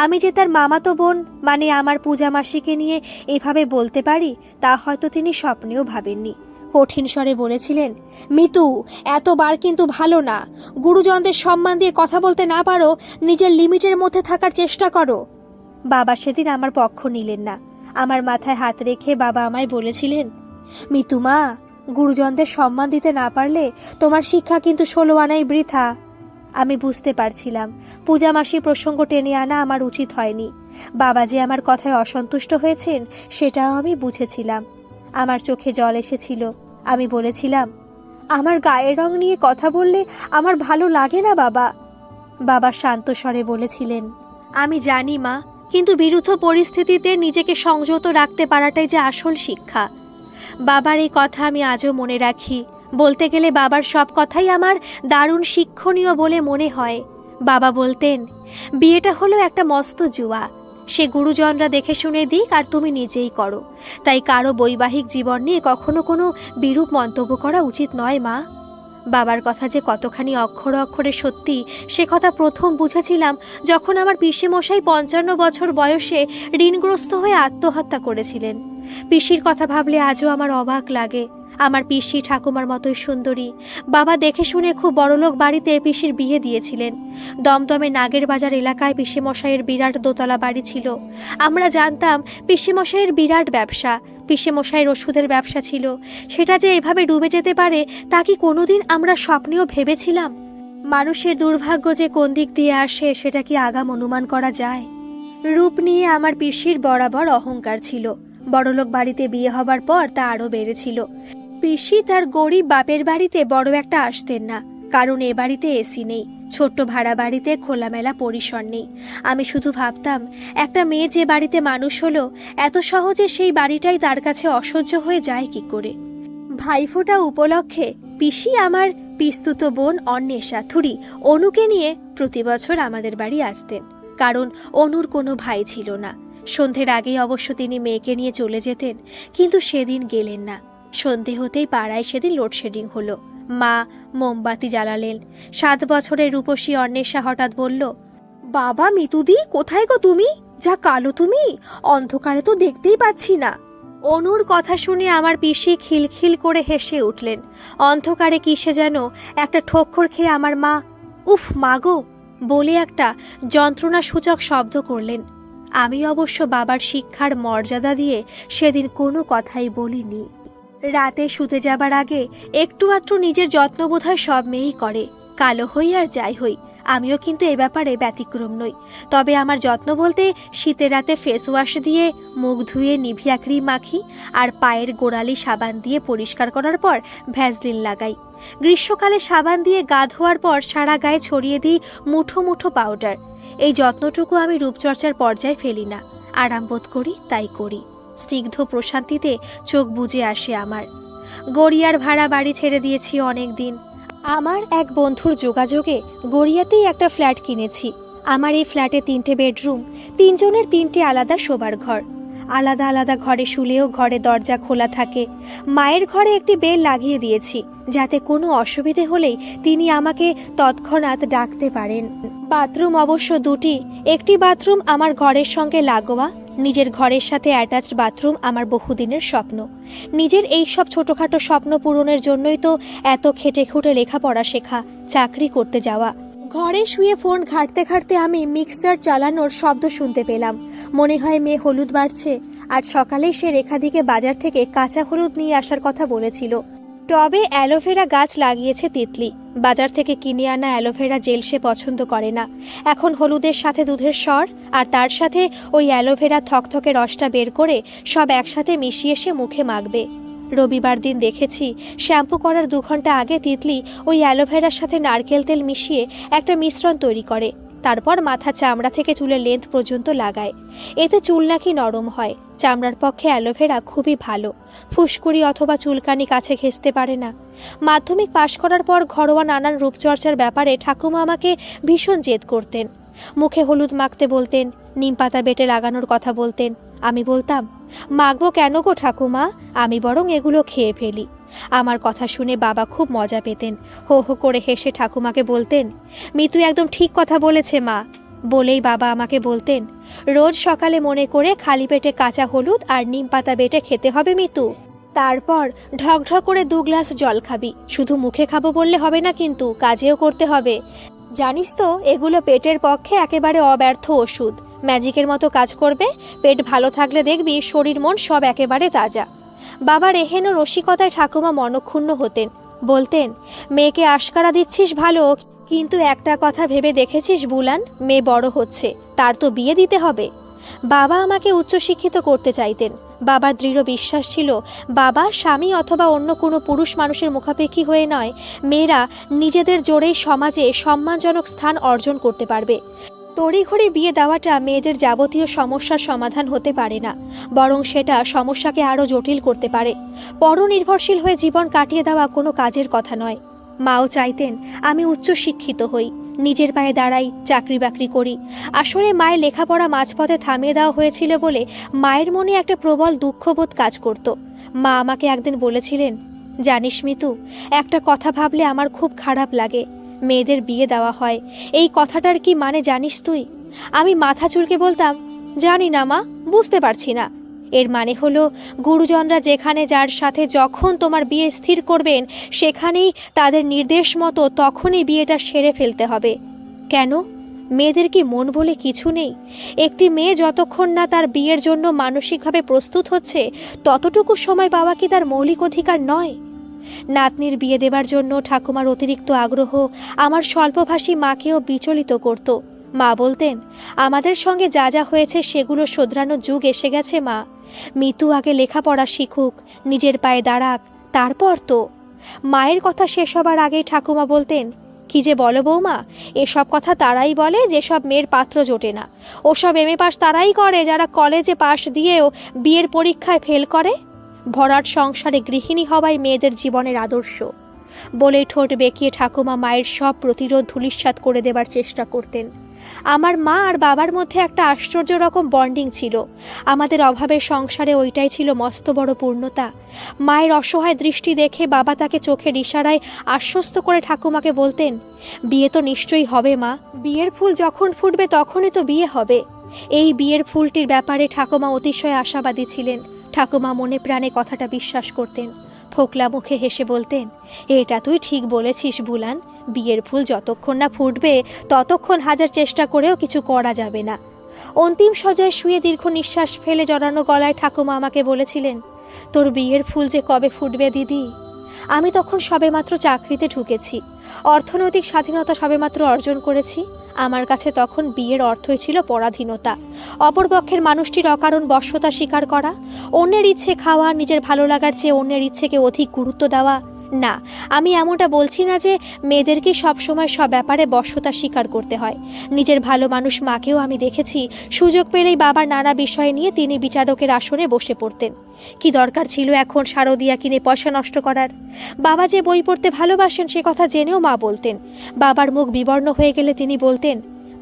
আমি যে তার মামাতো বোন, মানে আমার পূজা মাসিকে নিয়ে এভাবে বলতে পারি, তা হয়তো তিনি স্বপ্নেও ভাবেননি। কঠিন স্বরে বলেছিলেন, মিতু, এতবার কিন্তু ভালো না। গুরুজনদের সম্মান দিয়ে কথা বলতে না পারো, নিজের লিমিটের মধ্যে থাকার চেষ্টা করো। বাবা সেদিন আমার পক্ষ নিলেন না। আমার মাথায় হাত রেখে বাবা আমায় বলেছিলেন, মিতু মা, গুরুজনদের সম্মান দিতে না পারলে তোমার শিক্ষা কিন্তু 16 আনাই বৃথা। আমি বুঝতে পারছিলাম পূজা মাসি প্রসঙ্গ টেনে আনা আমার উচিত হয়নি। বাবা যে আমার কথায় অসন্তুষ্ট হয়েছেন সেটাও আমি বুঝেছিলাম। আমার চোখে জল এসেছিল। আমি বলেছিলাম, আমার গায়ের রং নিয়ে কথা বললে আমার ভালো লাগে না বাবা। বাবা শান্ত স্বরে বলেছিলেন, আমি জানি মা, কিন্তু বিরুদ্ধ পরিস্থিতিতে নিজেকে সংযত রাখতে পারাটাই যে আসল শিক্ষা। বাবার এই কথা আমি আজও মনে রাখি। বলতে গেলে বাবার সব কথাই আমার দারুণ শিক্ষণীয় বলে মনে হয়। বাবা বলতেন, বিয়েটা হলো একটা মস্ত জুয়া, সে গুরুজনরা দেখে শুনে দিক আর তুমি নিজেই করো। তাই কারো বৈবাহিক জীবন নিয়ে কখনো কোনো বিরূপ মন্তব্য করা উচিত নয় মা। বাবার কথা যে কতখানি অক্ষরে অক্ষরে সত্যি, সে কথা প্রথম বুঝেছিলাম যখন আমার পিসেমশাই 55 বছর বয়সে ঋণগ্রস্ত হয়ে আত্মহত্যা করেছিলেন। পিসির কথা ভাবলে আজও আমার অবাক লাগে। আমার পিসি ঠাকুমার মতোই সুন্দরী। বাবা দেখে শুনে খুব বড়লোক বাড়িতে পিসির বিয়ে দিয়েছিলেন। দমদমে নাগের বাজার এলাকায় পিসেমশাইয়ের বিরাট দোতলা বাড়ি ছিল। আমরা জানতাম পিসেমশাইয়ের বিরাট ব্যবসা, পিসেমশাইয়ের ওষুধের ব্যবসা ছিল। সেটা যে এভাবে ডুবে যেতে পারে তা কি কোনোদিন আমরা স্বপ্নেও ভেবেছিলাম? মানুষের দুর্ভাগ্য যে কোন দিক দিয়ে আসে সেটা কি আগাম অনুমান করা যায়? রূপ নিয়ে আমার পিসির বরাবর অহংকার ছিল। বড়লোক বাড়িতে বিয়ে হবার পর তা আরও বেড়েছিল। পিসি তার গরিব বাপের বাড়িতে বড় একটা আসতেন না, কারণ এ বাড়িতে এসি নেই, ছোট্ট ভাড়া বাড়িতে খোলামেলা পরিসর নেই। আমি শুধু ভাবতাম, একটা মেয়ে যে বাড়িতে মানুষ হলো, এত সহজে সেই বাড়িটাই তার কাছে অসহ্য হয়ে যায় কি করে। ভাইফোঁটা উপলক্ষে পিসি আমার পিস্তুত বোন অন্বেষা থুরি অনুকে নিয়ে প্রতি বছর আমাদের বাড়ি আসতেন, কারণ অনুর কোনো ভাই ছিল না। সন্ধ্যের আগেই অবশ্য তিনি মেয়েকে নিয়ে চলে যেতেন, কিন্তু সেদিন গেলেন না। সন্ধে হতেই পাড়ায় সেদিন লোডশেডিং হলো। মা মোমবাতি জ্বালালেন। 7 বছরের রূপসী অন্বেষা হঠাৎ বলল, বাবা মিতুদি, কোথায় গো তুমি? যা কালো তুমি, অন্ধকারে তো দেখতেই পাচ্ছি না। অনুর কথা শুনে আমার পিসি খিলখিল করে হেসে উঠলেন। অন্ধকারে কিসে যেন একটা ঠোক্কর খেয়ে আমার মা উফ মাগো বলে একটা যন্ত্রণাসূচক শব্দ করলেন। আমি অবশ্য বাবার শিক্ষার মর্যাদা দিয়ে সেদিন কোনো কথাই বলিনি। রাতে শুতে যাবার আগে একটু আধটু নিজের যত্ন বোধহয় সব মেয়েই করে, কালো হই আর যাই হই। আমিও কিন্তু এ ব্যাপারে ব্যতিক্রম নই। তবে আমার যত্ন বলতে শীতের রাতে ফেস ওয়াশ দিয়ে মুখ ধুয়ে নিভিয়া ক্রিম মাখি, আর পায়ের গোড়ালি সাবান দিয়ে পরিষ্কার করার পর ভ্যাসলিন লাগাই। গ্রীষ্মকালে সাবান দিয়ে গা ধোয়ার পর সারা গায়ে ছড়িয়ে দিই মুঠো মুঠো পাউডার। এই যত্নটুকু আমি রূপচর্চার পর্যায়ে ফেলি না, আরাম বোধ করি তাই করি। স্নিগ্ধ প্রশান্তিতে চোখ বুজে আসে আমার। গড়িয়ার ভাড়া বাড়ি ছেড়ে দিয়েছি অনেক দিন। আমার এক বন্ধুর যোগাযোগে গড়িয়াতেই একটা ফ্ল্যাট কিনেছি। আমার এই ফ্ল্যাটে 3টে বেডরুম, 3 জনের 3টে আলাদা শোবার ঘর। আলাদা আলাদা ঘরে শুলেও ঘরে দরজা খোলা থাকে। মায়ের ঘরে একটি বেল লাগিয়ে দিয়েছি, যাতে কোনো অসুবিধে হলেই তিনি আমাকে তৎক্ষণাৎ ডাকতে পারেন। বাথরুম অবশ্য 2টি, একটি বাথরুম আমার ঘরের সঙ্গে লাগোয়া। নিজের ঘরের সাথে অ্যাটাচড বাথরুম আমার বহুদিনের স্বপ্ন। নিজের এই সব ছোটোখাটো স্বপ্ন পূরণের জন্যই তো এত খেটে খুঁটে লেখাপড়া শেখা, চাকরি করতে যাওয়া। ঘরে শুয়ে ফোন ঘাঁটতে ঘাঁটতে আমি মিক্সার চালানোর শব্দ শুনতে পেলাম। মনে হয় মেয়ে হলুদ বাড়ছে। আজ সকালেই সে রেখাদিকে বাজার থেকে কাঁচা হলুদ নিয়ে আসার কথা বলেছিল। টবে অ্যালোভেরা গাছ লাগিয়েছে তিতলি। বাজার থেকে কিনে আনা অ্যালোভেরা জেল সে পছন্দ করে না। এখন হলুদের সাথে দুধের স্বর আর তার সাথে ওই অ্যালোভেরা থকথকে রসটা বের করে সব একসাথে মিশিয়ে সে মুখে মাখবে। রবিবার দিন দেখেছি শ্যাম্পু করার 2 ঘন্টা আগে তিতলি ওই অ্যালোভেরার সাথে নারকেল তেল মিশিয়ে একটা মিশ্রণ তৈরি করে, তারপর মাথা চামড়া থেকে চুলের লেন্থ পর্যন্ত লাগায়। এতে চুল নাকি নরম হয়। চামড়ার পক্ষে অ্যালোভেরা খুবই ভালো। ফুসকুড়ি অথবা চুলকানি কাছে ঘেঁষতে পারে না। মাধ্যমিক পাশ করার পর ঘরোয়া নানান রূপচর্চার ব্যাপারে ঠাকুমা আমাকে ভীষণ জেদ করতেন। মুখে হলুদ মাখতে বলতেন, নিম পাতা বেটে লাগানোর কথা বলতেন। আমি বলতাম, মাখবো কেন গো ঠাকুমা, আমি বরং এগুলো খেয়ে ফেলি। আমার কথা শুনে বাবা খুব মজা পেতেন। হো হো করে হেসে ঠাকুমাকে বলতেন, মিতু একদম ঠিক কথা বলেছে মা। বলেই বাবা আমাকে বলতেন, রোজ সকালে মনে করে খালি পেটে কাঁচা হলুদ আর নিম পাতা বেটে খেতে হবে মিতু। তারপর ঢকঢক করে 2 গ্লাস জল খাবি। শুধু মুখে খাবো বললে হবে না, কিন্তু কাজেও করতে হবে। জানিস তো এগুলো পেটের পক্ষে একেবারে অব্যর্থ ওষুধ। ম্যাজিকের মতো কাজ করবে। পেট ভালো থাকলে দেখবি শরীর মন সব একেবারে তাজা। বাবার এহেন রসিকতায় ঠাকুমা মনক্ষুণ্ণ হতেন। বলতেন, মেয়েকে আশকারা দিচ্ছিস ভালো, কিন্তু একটা কথা ভেবে দেখেছিস বুলান, মেয়ে বড় হচ্ছে, তার তো বিয়ে দিতে হবে। বাবা আমাকে উচ্চশিক্ষিত করতে চাইতেন। বাবার দৃঢ় বিশ্বাস ছিল, বাবা, স্বামী অথবা অন্য কোনো পুরুষ মানুষের মুখাপেক্ষী হয়ে নয়, মেয়েরা নিজেদের জোরেই সমাজে সম্মানজনক স্থান অর্জন করতে পারবে। তড়িঘড়ি বিয়ে দেওয়াটা মেয়েদের যাবতীয় সমস্যার সমাধান হতে পারে না, বরং সেটা সমস্যাকে আরও জটিল করতে পারে। পরনির্ভরশীল হয়ে জীবন কাটিয়ে দেওয়া কোনো কাজের কথা নয়। মাও চাইতেন আমি উচ্চশিক্ষিত হই, নিজের পায়ে দাঁড়াই, চাকরি বাকরি করি। আসলে মায়ের লেখাপড়া মাঝপথে থামিয়ে দেওয়া হয়েছিল বলে মায়ের মনে একটা প্রবল দুঃখবোধ কাজ করত। মা আমাকে একদিন বলেছিলেন, জানিস মিতু, একটা কথা ভাবলে আমার খুব খারাপ লাগে। মেয়েদের বিয়ে দেওয়া হয়, এই কথাটার কি মানে জানিস তুই? আমি মাথা চুলকে বলতাম, জানি না মা, বুঝতে পারছি না। এর মানে হলো, গুরুজনরা যেখানে যার সাথে যখন তোমার বিয়ে স্থির করবেন, সেখানেই তাদের নির্দেশ মতো তখনই বিয়েটা সেরে ফেলতে হবে। কেন? মেয়েদের কি মন বলে কিছু নেই? একটি মেয়ে যতক্ষণ না তার বিয়ের জন্য মানসিকভাবে প্রস্তুত হচ্ছে, ততটুকু সময় পাওয়া কি তার মৌলিক অধিকার নয়? নাতনির বিয়ে দেবার জন্য ঠাকুমার অতিরিক্ত আগ্রহ আমার স্বল্পভাষী মাকেও বিচলিত করত। মা বলতেন, আমাদের সঙ্গে যা যা হয়েছে সেগুলো শোধরানোর যুগ এসে গেছে মা। মিতু আগে লেখাপড়া শিখুক, নিজের পায়ে দাঁড়াক, তারপর তো মায়ের কথা শেষ হবার আগেই ঠাকুমা বলতেন, কি যে বলো বৌমা, এসব কথা তারাই বলে যেসব মেয়ের পাত্র জোটে না। ওসব এমএ পাস তারাই করে যারা কলেজে পাশ দিয়েও বিয়ের পরীক্ষায় ফেল করে। ভরাট সংসারে গৃহিণী হওয়াই মেয়েদের জীবনের আদর্শ বলে ঠোঁট বেঁকিয়ে ঠাকুমা মায়ের সব প্রতিরোধ ধূলিসাৎ করে দেবার চেষ্টা করতেন। আমার মা আর বাবার মধ্যে একটা আশ্চর্য রকম বন্ডিং ছিল। আমাদের অভাবের সংসারে ওইটাই ছিল মস্ত বড় পূর্ণতা। মায়ের অসহায় দৃষ্টি দেখে বাবা তাকে চোখের ইশারায় আশ্বস্ত করে ঠাকুমাকে বলতেন, বিয়ে তো নিশ্চয়ই হবে মা, বিয়ের ফুল যখন ফুটবে তখনই তো বিয়ে হবে। এই বিয়ের ফুলটির ব্যাপারে ঠাকুমা অতিশয় আশাবাদী ছিলেন। ঠাকুমা মনে প্রাণে কথাটা বিশ্বাস করতেন। ফোকলা মুখে হেসে বলতেন, এটা তুই ঠিক বলেছিস বুলান, বিয়ের ফুল যতক্ষণ না ফুটবে ততক্ষণ হাজার চেষ্টা করেও কিছু করা যাবে না। অন্তিম সজায় শুয়ে দীর্ঘ নিঃশ্বাস ফেলে জড়ানো গলায় ঠাকুমা আমাকে বলেছিলেন, তোর বিয়ের ফুল যে কবে ফুটবে দিদি। আমি তখন সবেমাত্র চাকরিতে ঢুকেছি, অর্থনৈতিক স্বাধীনতা সবেমাত্র অর্জন করেছি। আমার কাছে তখন বিয়ের অর্থই ছিল পরাধীনতা, অপরপক্ষের মানুষটির অকারণ বশ্যতা স্বীকার করা, অন্যের ইচ্ছে খাওয়া, নিজের ভালো লাগার চেয়ে অন্যের ইচ্ছেকে অধিক গুরুত্ব দেওয়া। না, আমি এমনটা বলছি না যে মেয়েদেরকে সবসময় সব ব্যাপারে বশ্যতা স্বীকার করতে হয়। নিজের ভালো মানুষ মাকেও আমি দেখেছি সুযোগ পেলেই বাবার নানা বিষয় নিয়ে তিনি বিচারকের আসনে বসে পড়তেন। কি দরকার ছিল এখন শারদিয়া কিনে পয়সা নষ্ট করার? বাবা যে বই পড়তে ভালোবাসেন সে কথা জেনেও মা বলতেন। বাবার মুখ বিবর্ণ হয়ে গেলে তিনি বলতেন,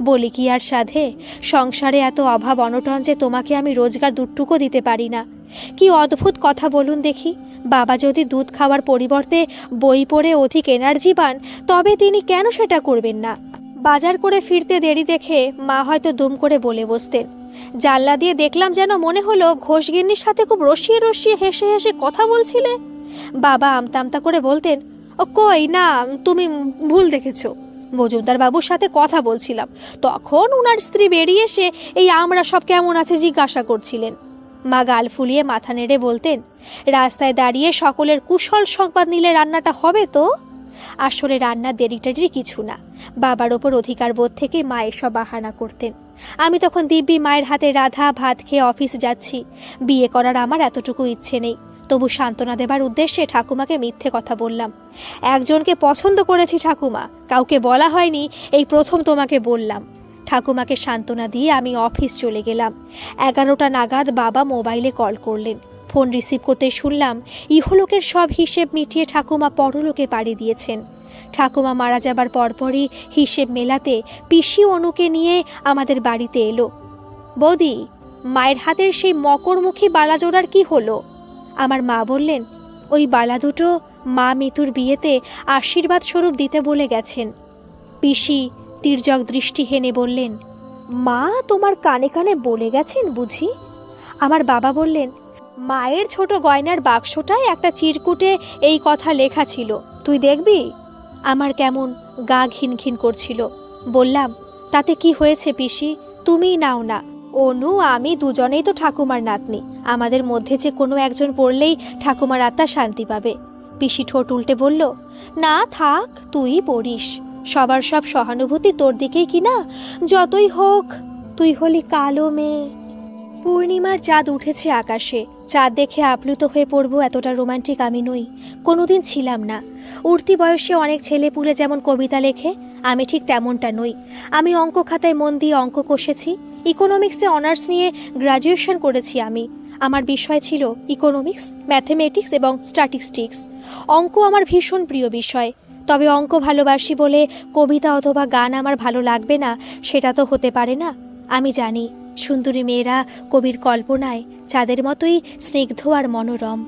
বলি কি আর সাধে, সংসারে এত অভাব অনটন যে তোমাকে আমি রোজগার দুটুকু দিতে পারি না। কি অদ্ভুত কথা বলুন দেখি। বাবা যদি দুধ খাওয়ার পরিবর্তে বই পড়ে অধিক এনার্জি পান তবে তিনি কেন সেটা করবেন না? বাজার করে ফিরতে দেরি দেখে মা হয়তো দুম করে বলে বসতেন। জানলা দিয়ে দেখলাম যেন মনে হলো ঘোষগিন্নির সাথে খুব রসিয়ে রসিয়ে হেসে হেসে কথা বলছিলে। বাবা আমতা আমতা করে বলতেন, ও কই না, তুমি ভুল দেখেছ, মজুমদার বাবুর সাথে কথা বলছিলাম। তখন উনার স্ত্রী বেরিয়ে এসে এই আমরা সব কেমন আছে জিজ্ঞাসা করছিলেন। মা গাল ফুলিয়ে মাথা নেড়ে বলতেন, রাস্তায় দাঁড়িয়ে সকলের কুশল সংবাদ নিলে রান্নাটা হবে তো। আসলে রান্নার দেরিটারি কিছু না, বাবার ওপর অধিকার বোধ থেকে মা এসব বাহানা করতেন। আমি তখন দিব্যি মায়ের হাতে রাধা ভাত খেয়ে অফিস যাচ্ছি। বিয়ে করার আমার এতটুকু ইচ্ছে নেই, তবু সান্ত্বনা দেবার উদ্দেশ্যে ঠাকুমাকে মিথ্যে কথা বললাম। একজনকে পছন্দ করেছি ঠাকুমা, কাউকে বলা হয়নি, এই প্রথম তোমাকে বললাম। ঠাকুমাকে সান্ত্বনা দিয়ে আমি অফিস চলে গেলাম। 11টা নাগাদ বাবা মোবাইলে কল করলেন। ফোন রিসিভ করতে শুনলাম ইহলোকের সব হিসেব মিটিয়ে ঠাকুমা পরলোকে পাড়ি দিয়েছেন। ঠাকুমা মারা যাবার পরপরই হিসেব মেলাতে পিসি অনুকে নিয়ে আমাদের বাড়িতে এলো। বৌদি, মায়ের হাতের সেই মকরমুখী বালাজোড়ার কি হলো? আমার মা বললেন, ওই বালা দুটো মা মিতুর বিয়েতে আশীর্বাদ স্বরূপ দিতে বলে গেছেন। পিসি তির্যক দৃষ্টি হেনে বললেন, মা তোমার কানে কানে বলে গেছেন বুঝি? আমার বাবা বললেন, মায়ের ছোট গয়নার বাক্সটায় একটা চিরকুটে এই কথা লেখা ছিল, তুই দেখবি। আমার কেমন গা ঘিন ঘিন করছিল। বললাম, তাতে কি হয়েছে পিসি, তুমিই নাও না। অনু আমি দুজনেই তো ঠাকুমার নাতনি, আমাদের মধ্যে যে কোনো একজন পড়লেই ঠাকুমার আত্মা শান্তি পাবে। পিসি ঠোঁট উল্টে বলল, না থাক, তুই পড়িস, সবার সব সহানুভূতি তোর দিকেই কিনা, যতই হোক তুই হলি কালো মেয়ে। পূর্ণিমার চাঁদ উঠেছে আকাশে, চাঁদ দেখে আপ্লুত হয়ে পড়ব এতটা রোমান্টিক আমি নই, কোনোদিন ছিলাম না। উঠতি বয়সে অনেক ছেলেপুলে যেমন কবিতা লেখে, আমি ঠিক তেমনটা নই। আমি অঙ্ক খাতায় মন দিয়ে অঙ্ক কষেছি, ইকোনমিক্সে অনার্স নিয়ে গ্র্যাজুয়েশন করেছি আমি। আমার বিষয় ছিল ইকোনমিক্স, ম্যাথমেটিক্স এবং স্ট্যাটিস্টিক্স। অঙ্ক আমার ভীষণ প্রিয় বিষয়, তবে অঙ্ক ভালোবাসি বলে কবিতা অথবা গান আমার ভালো লাগবে না সেটা তো হতে পারে না। আমি জানি সুন্দরী মেয়েরা কবির কল্পনায় চাঁদের মতোই স্নিগ্ধ আর মনোরম।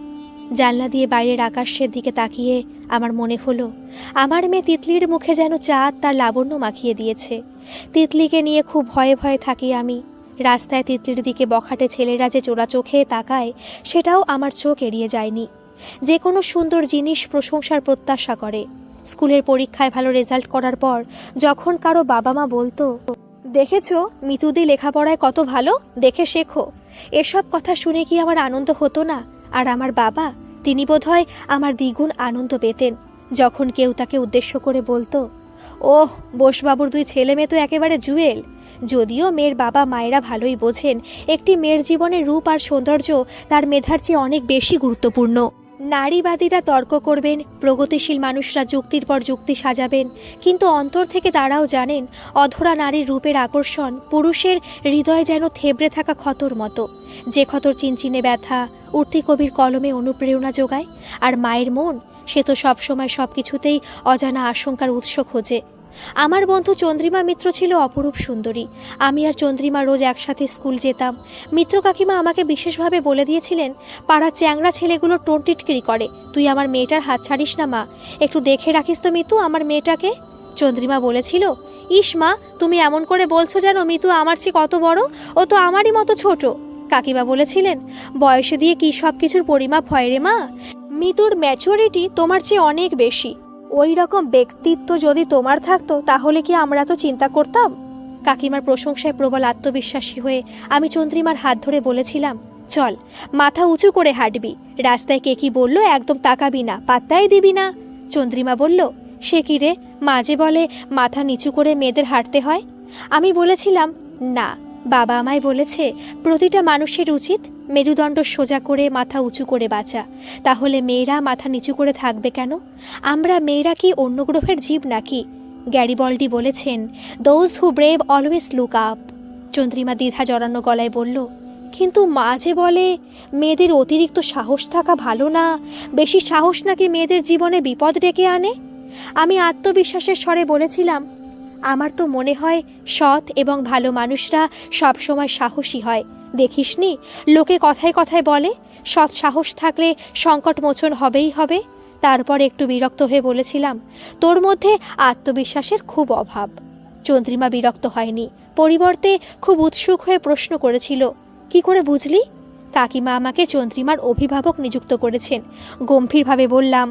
জানলা দিয়ে বাইরের আকাশের দিকে তাকিয়ে আমার মনে হলো আমার মেয়ে তিতলির মুখে যেন চাঁদ তার লাবণ্য মাখিয়ে দিয়েছে। তিতলিকে নিয়ে খুব ভয়ে ভয়ে থাকি আমি। রাস্তায় তিতলির দিকে বখাটে ছেলেরা যে চোরা চোখে তাকায় সেটাও আমার চোখ এড়িয়ে যায়নি। যে কোনো সুন্দর জিনিস প্রশংসার প্রত্যাশা করে। স্কুলের পরীক্ষায় ভালো রেজাল্ট করার পর যখন কারো বাবা মা বলতো, দেখেছো মিতুদি লেখাপড়ায় কত ভালো, দেখে শেখো, এসব কথা শুনে কি আমার আনন্দ হতো না? আর আমার বাবা, তিনি বোধহয় আমার দ্বিগুণ আনন্দ পেতেন যখন কেউ তাকে উদ্দেশ্য করে বলতো, ওহ বোসবাবুর 2 ছেলে মেয়ে তো একেবারে জুয়েল। যদিও মেয়ের বাবা মায়েরা ভালোই বোঝেন একটি মেয়ের জীবনে রূপ আর সৌন্দর্য তার মেধার চেয়ে অনেক বেশি গুরুত্বপূর্ণ। নারীবাদীরা তর্ক করবেন, প্রগতিশীল মানুষরা যুক্তির পর যুক্তি সাজাবেন, কিন্তু অন্তর থেকে তারাও জানেন অধরা নারীর রূপের আকর্ষণ পুরুষের হৃদয়ে যেন থেবড়ে থাকা ক্ষতর মতো, যে ক্ষতর চিনচিনে ব্যথা উঠতি কবির কলমে অনুপ্রেরণা যোগায়। আর মায়ের মন, সে তো সবসময় সব কিছুতেই অজানা আশঙ্কার উৎস খোঁজে। আমার বন্ধু চন্দ্রিমা মিত্র ছিল অপরূপ সুন্দরী। আমি আর চন্দ্রিমা রোজ একসাথে স্কুল যেতাম। মিত্র কাকিমা আমাকে বিশেষভাবে বলে দিয়েছিলেন, পাড়ার চ্যাংড়া ছেলেগুলো টোন টিটকিরি করে, তুই আমার মেয়েটার হাত ছাড়িস না মা, একটু দেখে রাখিস তো মিতু আমার মেয়েটাকে। চন্দ্রিমা বলেছিল, ইস মা, তুমি এমন করে বলছো যেন মিতু আমার চেয়ে কত বড়, ও তো আমারই মতো ছোট। কাকিমা বলেছিলেন, বয়সে দিয়ে কি সব কিছুর পরিমাপ হয় রে মা, মিতুর ম্যাচুরিটি তোমার চেয়ে অনেক বেশি, ওই রকম ব্যক্তিত্ব যদি তোমার থাকতো তাহলে কি আমরা তো চিন্তা করতাম। কাকিমার প্রশংসায় প্রবল আত্মবিশ্বাসী হয়ে আমি চন্দ্রিমার হাত ধরে বলেছিলাম, চল মাথা উঁচু করে হাঁটবি, রাস্তায় কে কি বললো একদম তাকাবি না, পাত্তাই দিবি না। চন্দ্রিমা বলল, সে কি রে, মাঝে বলে মাথা নিচু করে মেয়েদের হাঁটতে হয়। আমি বলেছিলাম, না, বাবা আমায় বলেছে প্রতিটা মানুষের উচিত মেরুদণ্ড সোজা করে মাথা উঁচু করে বাঁচা, তাহলে মেয়েরা মাথা নিচু করে থাকবে কেন? আমরা মেয়েরা কি অন্য গ্রহের জীব নাকি? গ্যারিবল্ডি বলেছেন, those who brave always look up. Chandrima দ্বিধা জড়ানো গলায় বলল, কিন্তু মা যে বলে মেয়েদের অতিরিক্ত সাহস থাকা ভালো না, বেশি সাহস নাকি মেয়েদের জীবনে বিপদ ডেকে আনে। আমি আত্মবিশ্বাসের স্বরে বলেছিলাম, আমার তো মনে হয় সৎ এবং ভালো মানুষরা সবসময় সাহসী হয়। দেখিসনি, লোকে কথায় কথায় বলে সৎ সাহস থাকলে সংকট মোচন হবেই হবে। তারপর একটু বিরক্ত হয়ে বলেছিলাম, তোর মধ্যে আত্মবিশ্বাসের খুব অভাব। চন্দ্রিমা বিরক্ত হয়নি, পরিবর্তে খুব উৎসুক হয়ে প্রশ্ন করেছিল, কি করে বুঝলি? কাকিমা আমাকে চন্দ্রিমার অভিভাবক নিযুক্ত করেছেন। গম্ভীরভাবে বললাম,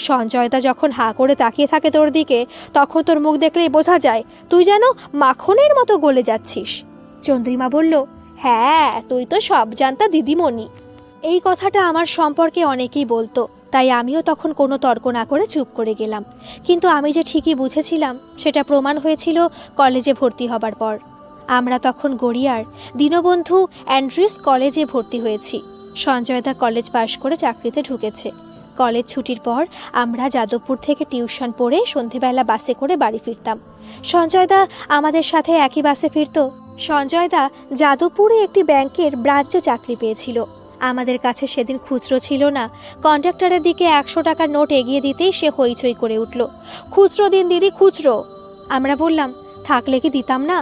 সঞ্জয়দা যখন হাঁ করে তাকিয়ে থাকে তোর দিকে, তখন তোর মুখ দেখলেই বোঝা যায় তুই যেন মাখনের মতো গলে যাচ্ছিস। চন্দ্রিমা বলল, হ্যাঁ, তুই তো সব জানতা দিদিমণি। এই কথাটা আমার সম্পর্কে অনেকেই বলতো, তাই আমিও তখন কোনো তর্ক না করে চুপ করে গেলাম। কিন্তু আমি যে ঠিকই বুঝেছিলাম সেটা প্রমাণ হয়েছিল কলেজে ভর্তি হবার পর। আমরা তখন গড়িয়ার দীনবন্ধু অ্যান্ড্রিউস কলেজে ভর্তি হয়েছি। সঞ্জয়দা কলেজ পাশ করে চাকরিতে ঢুকেছে। কলেজ ছুটির পর আমরা যাদবপুর থেকে টিউশন পড়ে সন্ধেবেলা বাসে করে বাড়ি ফিরতাম। সঞ্জয়দা আমাদের সাথে একই বাসে ফিরত। সঞ্জয়দা যাদবপুরে একটি ব্যাংকের ব্রাঞ্চে চাকরি পেয়েছিল। আমাদের কাছে সেদিন খুচরো ছিল না। কন্ডাক্টরের দিকে 100 টাকার নোট এগিয়ে দিতেই সে হইচই করে উঠল, খুচরো দিন দিদি, খুচরো। আমরা বললাম, থাকলে কি দিতাম না?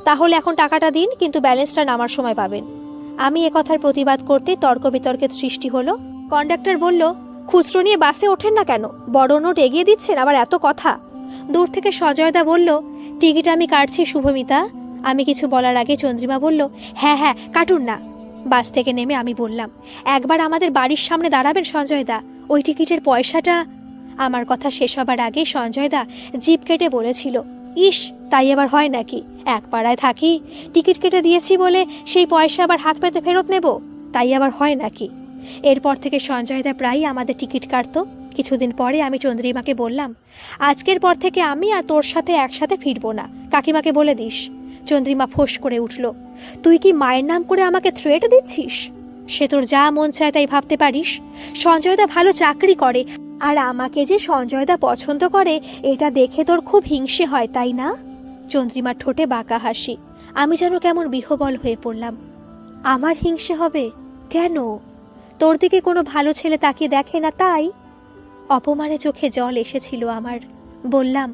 তাহলে এখন টাকাটা দিন, কিন্তু ব্যালেন্সটা নামার সময় পাবেন। আমি একথার প্রতিবাদ করতে তর্ক বিতর্কের সৃষ্টি হলো। কন্ডাক্টর বলল, খুচরো নিয়ে বাসে ওঠেন না কেন? বড় নোট এগিয়ে দিচ্ছেন, আবার এত কথা। দূর থেকে সজয়দা বলল, টিকিট আমি কাটছি শুভমিতা। আমি কিছু বলার আগে চন্দ্রিমা বলল, হ্যাঁ হ্যাঁ, কাটুন না। বাস থেকে নেমে আমি বললাম, একবার আমাদের বাড়ির সামনে দাঁড়াবেন সঞ্জয়দা, ওই টিকিটের পয়সাটা। আমার কথা শেষ হবার আগে সঞ্জয়দা জিপ কেটে বলেছিল, ইস, তাই আবার হয় নাকি? এক পাড়ায় থাকি, টিকিট কেটে দিয়েছি বলে সেই পয়সা আবার হাত পেতে ফেরত নেব? তাই আবার হয় নাকি? এরপর থেকে সঞ্জয়দা প্রায়ই আমাদের টিকিট কাটত। কিছুদিন পরে আমি চন্দ্রিমাকে বললাম, আজকের পর থেকে আমি আর তোর সাথে একসাথে ফিরবো না, কাকিমাকে বলে দিস। চন্দ্রিমা ফোঁস করে উঠল, তুই কি মায়ের নাম করে আমাকে থ্রেট দিচ্ছিস? সে তোর যা মন চায় তাই ভাবতে পারিস। সঞ্জয়দা ভালো চাকরি করে, আর আমাকে যে সঞ্জয়দা পছন্দ করে এটা দেখে তোর খুব হিংসে হয়, তাই না? চন্দ্রিমার ঠোঁটে বাঁকা হাসি। আমি যেন কেমন বিহ্বল হয়ে পড়লাম। আমার হিংসে হবে কেন? তোর দিকে কোনো ভালো ছেলে তাকিয়ে দেখে না তাই? অপমানে চোখে জল এসেছিল আমার। বললাম,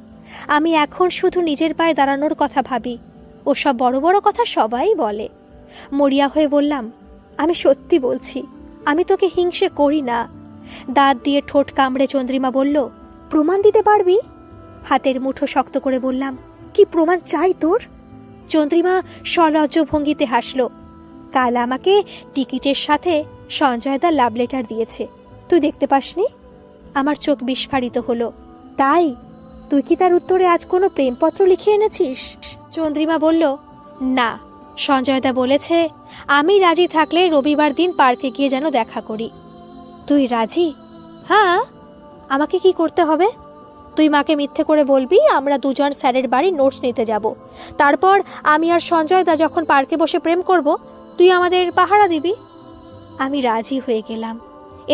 আমি এখন শুধু নিজের পায়ে দাঁড়ানোর কথা ভাবি, ওসব বড় বড় কথা সবাই বলে। মরিয়া হয়ে বললাম, আমি সত্যি বলছি, আমি তোকে হিংসে করি না। দাঁত দিয়ে ঠোঁট কামড়ে চন্দ্রিমা বলল, প্রমাণ দিতে পারবি? হাতের মুঠো শক্ত করে বললাম, কি প্রমাণ চাই তোর? চন্দ্রিমা সলজ্জ ভঙ্গিতে হাসল। কাল আমাকে টিকিটের সাথে সঞ্জয়দা লাভ লেটার দিয়েছে, তুই দেখতে পাসনি? আমার চোখ বিস্ফারিত হলো। তাই? তুই কি তার উত্তরে আজ কোনো প্রেমপত্র লিখে এনেছিস? চন্দ্রিমা বলল, না, সঞ্জয়দা বলেছে আমি রাজি থাকলে রবিবার দিন পার্কে গিয়ে যেন দেখা করি। তুই রাজি? হ্যাঁ। আমাকে কি করতে হবে? তুই মাকে মিথ্যে করে বলবি আমরা দুজন স্যারের বাড়ি নোটস নিতে যাব। তারপর আমি আর সঞ্জয়দা যখন পার্কে বসে প্রেম করব, তুই আমাদের পাহারা দিবি। আমি রাজি হয়ে গেলাম।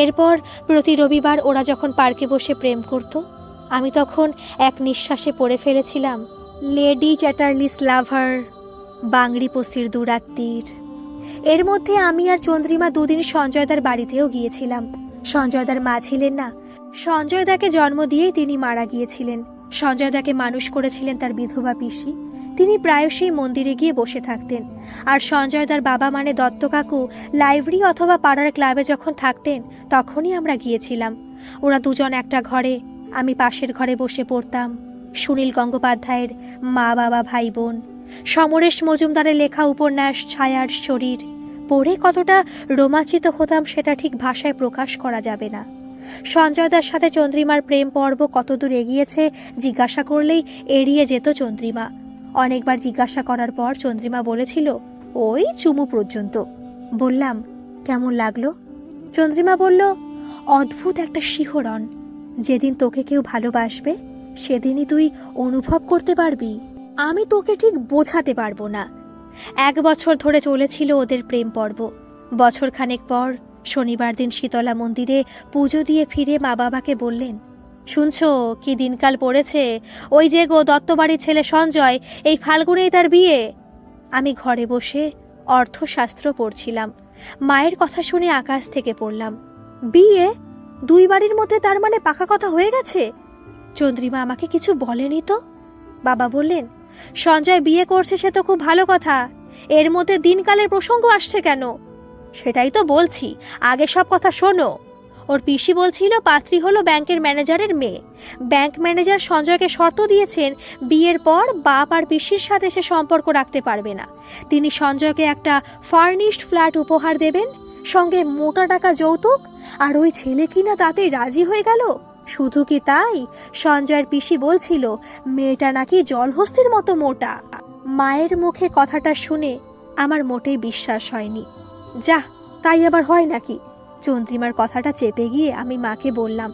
এরপর প্রতি রবিবার ওরা যখন পার্কে বসে প্রেম করত, আমি তখন এক নিঃশ্বাসে পড়ে ফেলেছিলাম, লেডি চ্যাটার্লিস লাভার, বাংড়ি পসির দুরাত্মীর। এর মধ্যে আমি আর চন্দ্রিমা দুদিন সঞ্জয়দার বাড়িতেও গিয়েছিলাম। সঞ্জয়দার মা ছিলেন না, সঞ্জয়দাকে জন্ম দিয়েই তিনি মারা গিয়েছিলেন। সঞ্জয়দাকে মানুষ করেছিলেন তার বিধবা পিসি। তিনি প্রায়শই মন্দিরে গিয়ে বসে থাকতেন। আর সঞ্জয়দার বাবা মানে দত্ত কাকু লাইব্রেরি অথবা পাড়ার ক্লাবে যখন থাকতেন, তখনই আমরা গিয়েছিলাম। ওরা দুজন একটা ঘরে, আমি পাশের ঘরে বসে পড়তাম সুনীল গঙ্গোপাধ্যায়ের মা বাবা ভাই বোন। সমরেশ মজুমদারের লেখা উপন্যাস ছায়ার শরীর পড়ে কতটা রোমাঞ্চিত হতাম সেটা ঠিক ভাষায় প্রকাশ করা যাবে না। সঞ্জয়দার সাথে চন্দ্রিমার প্রেম পর্ব কতদূর এগিয়েছে জিজ্ঞাসা করলেই এড়িয়ে যেত চন্দ্রিমা। অনেকবার জিজ্ঞাসা করার পর চন্দ্রিমা বলেছিল, ওই চুমু পর্যন্ত। বললাম, কেমন লাগলো? চন্দ্রিমা বলল, অদ্ভুত একটা শিহরণ। যেদিন তোকে কেউ ভালোবাসবে সেদিনই তুই অনুভব করতে পারবি। আমি তোকে ঠিক বোঝাতে পারবো না। 1 বছর ধরে চলেছিল ওদের প্রেম পর্ব। বছরখানেক পর শনিবার দিন শীতলা মন্দিরে পুজো দিয়ে ফিরে মা বাবাকে বললেন, শুনছো কি দিনকাল পড়েছে? ওই যে গো দত্তবাড়ির ছেলে সঞ্জয়, এই ফাল্গুনেই তার বিয়ে। আমি ঘরে বসে অর্থশাস্ত্র পড়ছিলাম। মায়ের কথা শুনে আকাশ থেকে পড়লাম, বিয়ে? 2 বাড়ির মধ্যে তার মানে পাকা কথা হয়ে গেছে? চন্দ্রিমা আমাকে কিছু বলেনি তো। বাবা বললেন, সঞ্জয় বিয়ে করছে সে তো খুব ভালো কথা, এর মধ্যে দিনকালের প্রসঙ্গ আসছে কেন? সেটাই তো বলছি, আগে সব কথা শোনো। ওর পিসি বলছিল পাত্রী হলো ব্যাংকের ম্যানেজারের মেয়ে। ব্যাংক ম্যানেজার সঞ্জয়কে শর্ত দিয়েছেন, বিয়ের পর বাপ আর পিসির সাথে সে সম্পর্ক রাখতে পারবে না। তিনি সঞ্জয়কে একটা ফার্নিশড ফ্ল্যাট উপহার দেবেন, সঙ্গে মোটা টাকা যৌতুক। আর ওই ছেলে কিনা তাতেই রাজি হয়ে গেল। শুধু কি তাই, সঞ্জয়ের পিসি বলছিল মেয়েটা নাকি জলহস্তির মতো মোটা। মায়ের মুখে কথাটা শুনে আমার মোটেই বিশ্বাস হয়নি। যা, তাই আবার হয় নাকি? চন্দ্রিমার কথাটা চেপে গিয়ে আমি মাকে বললাম,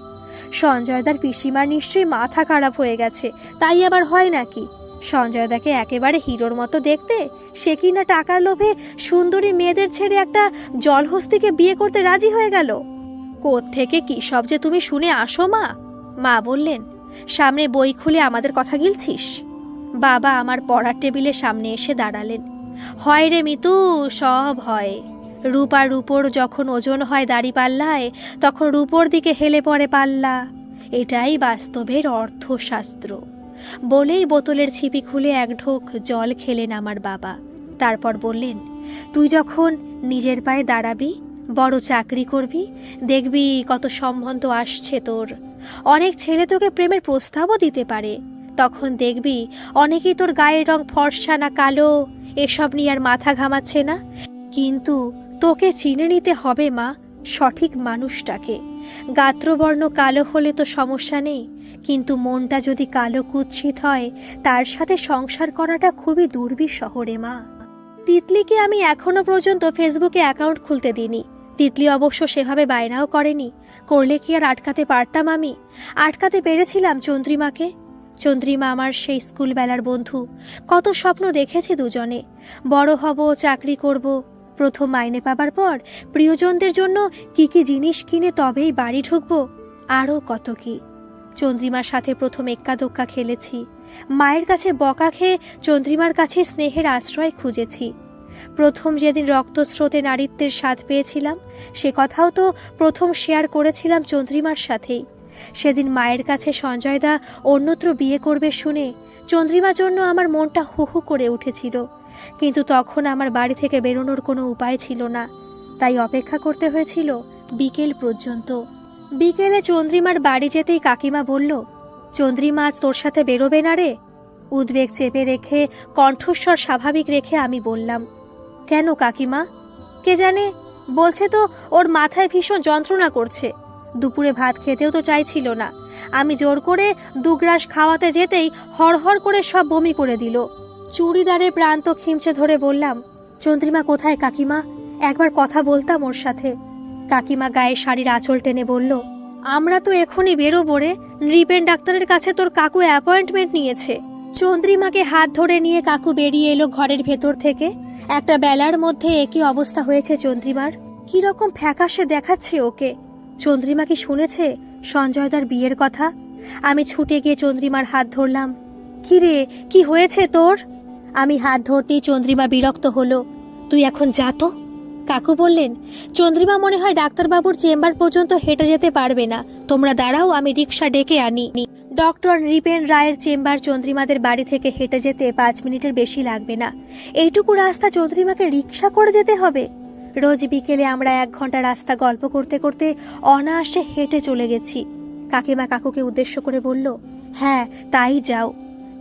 সঞ্জয়দার পিসিমার নিশ্চয়ই মাথা খারাপ হয়ে গেছে, তাই আবার হয় নাকি? সঞ্জয়দাকে একেবারে হিরোর মতো দেখতে, সে কিনা টাকার লোভে সুন্দরী মেয়েদের ছেড়ে একটা জলহস্তিকে বিয়ে করতে রাজি হয়ে গেল। কোত্থেকে কি সব যে তুমি শুনে আসো মা? মা বললেন, সামনে বই খুলে আমাদের কথা গিলছিস? বাবা আমার পড়ার টেবিলের সামনে এসে দাঁড়ালেন। হয় রে মিতু, সব হয়। রূপার রূপোর যখন ওজন হয় দাড়িপাল্লায়, তখন রূপোর দিকে হেলে পড়ে পাল্লা। এটাই বাস্তবের অর্থশাস্ত্র। বলেই বোতলের ছিপি খুলে 1 ঢোক জল খেলেন আমার বাবা। তারপর বললেন, তুই যখন নিজের পায়ে দাঁড়াবি, বড় চাকরি করবি, দেখবি কত সম্বন্ধ আসছে তোর। অনেক ছেলে তোকে প্রেমের প্রস্তাবও দিতে পারে। তখন দেখবি অনেকেই তোর গায়ের রং ফর্সা না কালো এসব নিয়ে আর মাথা ঘামাচ্ছে না। কিন্তু তোকে চিনে নিতে হবে মা, সঠিক মানুষটাকে। গাত্রবর্ণ কালো হলে তো সমস্যা নেই, কিন্তু মনটা যদি কালো কুৎসিত হয়, তার সাথে সংসার করাটা খুবই দুর্বিষহ রে মা। তিতলিকে আমি এখনো পর্যন্ত ফেসবুকে অ্যাকাউন্ট খুলতে দিইনি। তিতলি অবশ্য সেভাবে বায়নাও করেনি। করলে কি আর আটকাতে পারতাম আমি? আটকাতে পেরেছিলাম চন্দ্রিমাকে। চন্দ্রিমা আমার সেই স্কুলবেলার বন্ধু। কত স্বপ্ন দেখেছি দুজনে, বড় হব, চাকরি করব, প্রথম মাইনে পাবার পর প্রিয়জনদের জন্য কি কি জিনিস কিনে তবেই বাড়ি ঢুকবো, আরও কত কি। চন্দ্রিমার সাথে প্রথম এক্কা দোক্কা খেলেছি। মায়ের কাছে বকা খেয়ে চন্দ্রিমার কাছে স্নেহের আশ্রয় খুঁজেছি। প্রথম যেদিন রক্তস্রোতে নারীত্বের স্বাদ পেয়েছিলাম, সে কথাও তো প্রথম শেয়ার করেছিলাম চন্দ্রিমার সাথেই। সেদিন মায়ের কাছে সঞ্জয়দা অন্যত্র বিয়ে করবে শুনে চন্দ্রিমার জন্য আমার মনটা হু হু করে উঠেছিল। কিন্তু তখন আমার বাড়ি থেকে বেরোনোর কোনো উপায় ছিল না, তাই অপেক্ষা করতে হয়েছিল বিকেল পর্যন্ত। বিকেলে চন্দ্রিমার বাড়ি যেতেই কাকিমা বলল, চন্দ্রিমা আজ তোর সাথে বেরোবে না রে? উদ্বেগ চেপে রেখে, কণ্ঠস্বর স্বাভাবিক রেখে আমি বললাম, কেন কাকিমা? কে জানে, বলছে তো ওর মাথায় ভীষণ যন্ত্রণা করছে। দুপুরে ভাত খেতেও তো চাইছিল না। আমি জোর করে 2 গ্রাস খাওয়াতে যেতেই হড়হড় করে সব বমি করে দিল। চুড়িদারের প্রান্ত খিমচে ধরে বললাম, চন্দ্রিমা কোথায় কাকিমা? একবার কথা বলতাম ওর সাথে। কাকিমা গায়ে শাড়ির আঁচল টেনে বলল, আমরা তো এখনই বেরোবো রে, নৃপেন ডাক্তারের কাছে তোর কাকু অ্যাপয়েন্টমেন্ট নিয়েছে। চন্দ্রিমাকে হাত ধরে নিয়ে কাকু বেরিয়ে এলো ঘরের ভেতর থেকে। একটা বেলার মধ্যে একই অবস্থা হয়েছে চন্দ্রিমার। কিরকম ফ্যাকাশে দেখাচ্ছে ওকে। চন্দ্রিমা কি শুনেছে সঞ্জয়দার বিয়ের কথা? আমি ছুটে গিয়ে চন্দ্রিমার হাত ধরলাম। কি রে, কি হয়েছে তোর? আমি হাত ধরতেই চন্দ্রিমা বিরক্ত হলো। তুই এখন যা তো। কাকু বললেন, চন্দ্রিমা মনে হয় ডাক্তারবাবুর চেম্বার পর্যন্ত হেঁটে যেতে পারবে না, তোমরা দাঁড়াও, আমি রিক্সা ডেকে আনি। ডক্টর নৃপেন রায়ের চেম্বার চন্দ্রিমাদের বাড়ি থেকে হেঁটে যেতে 5 মিনিটের বেশি লাগবে না। এইটুকু রাস্তা চন্দ্রিমাকে রিক্সা করে যেতে হবে? রোজ বিকেলে আমরা 1 ঘন্টা রাস্তা গল্প করতে করতে অনায়াসে হেঁটে চলে গেছি। কাকিমা কাকুকে উদ্দেশ্য করে বলল, হ্যাঁ তাই যাও।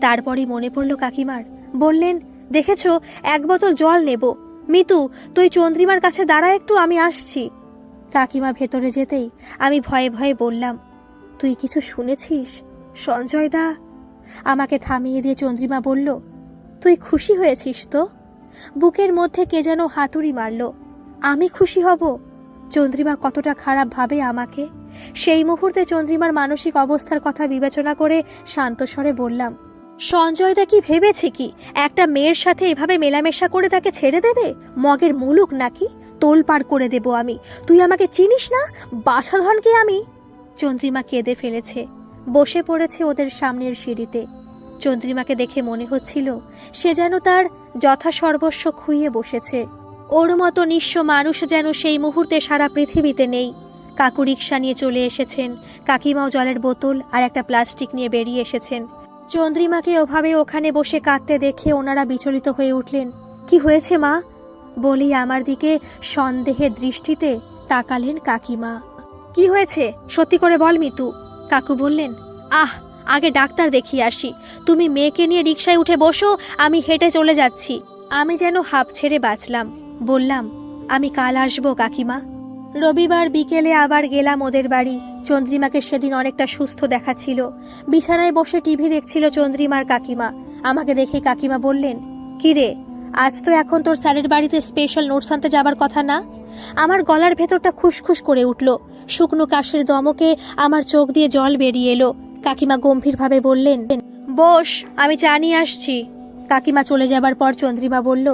তারপরই মনে পড়ল কাকিমার। বললেন, দেখেছো, 1 বোতল জল নেব। মিতু, তুই চন্দ্রিমার কাছে দাঁড়া একটু, আমি আসছি। কাকিমা ভেতরে যেতেই আমি ভয়ে ভয়ে বললাম, তুই কিছু শুনেছিস সঞ্জয়দা? আমাকে থামিয়ে দিয়ে চন্দ্রিমা বলল, তুই খুশি হয়েছিস তো? বুকের মধ্যে কে যেন হাতুড়ি মারল। আমি খুশি হব? চন্দ্রিমা কতটা খারাপ ভাবে আমাকে। সেই মুহূর্তে চন্দ্রিমার মানসিক অবস্থার কথা বিবেচনা করে শান্ত স্বরে বললাম, সঞ্জয়দা কি ভেবেছে কি একটা মেয়ের সাথে এভাবে মেলামেশা করে তাকে ছেড়ে দেবে? মগের মুলুক নাকি? তোল পার করে দেব আমি। তুই আমাকে চিনিস না, বাছাধনকে আমি। চন্দ্রিমা কেঁদে ফেলেছে, বসে পড়েছে ওদের সামনের সিঁড়িতে। চন্দ্রিমাকে দেখে মনে হচ্ছিল সে যেন তার যথাসর্বস্ব খুইয়ে বসেছে। ওর মতো নিঃস্ব মানুষ যেন সেই মুহূর্তে সারা পৃথিবীতে নেই। কাকু রিক্সা নিয়ে চলে এসেছেন, কাকিমাও জলের বোতল আর একটা প্লাস্টিক নিয়ে বেরিয়ে এসেছেন। চন্দ্রিমাকে ওভাবে ওখানে বসে কাঁদতে দেখে ওনারা বিচলিত হয়ে উঠলেন। কি হয়েছে মা? বলি আমার দিকে সন্দেহের দৃষ্টিতে তাকালেন কাকিমা। কি হয়েছে সত্যি করে বল মিতু। কাকু বললেন, আগে ডাক্তার দেখিয়ে আসি, তুমি মেয়েকে নিয়ে রিকশায় উঠে বসো, আমি হেঁটে চলে যাচ্ছি। আমি যেন হাঁপ ছেড়ে বাঁচলাম। বললাম, আমি কাল আসবো কাকিমা। রবিবার বিকেলে আবার গেলাম ওদের বাড়ি। চন্দ্রিমাকে সেদিন অনেকটা সুস্থ দেখাচ্ছিল। বিছানায় বসে টিভি দেখছিল চন্দ্রিমার কাকিমা। আমাকে দেখে কাকিমা বললেন, কি রে, আজ তো এখন তোর স্যারের বাড়িতে স্পেশাল নোটস আনতে যাবার কথা না? আমার গলার ভেতরটা খুশখুশ করে উঠল। শুকনো কাশির দমকে আমার চোখ দিয়ে জল বেরিয়ে এলো। কাকিমা গম্ভীরভাবে বললেন, বস, আমি চা নিয়ে আসছি। কাকিমা চলে যাবার পর চন্দ্রিমা বলল,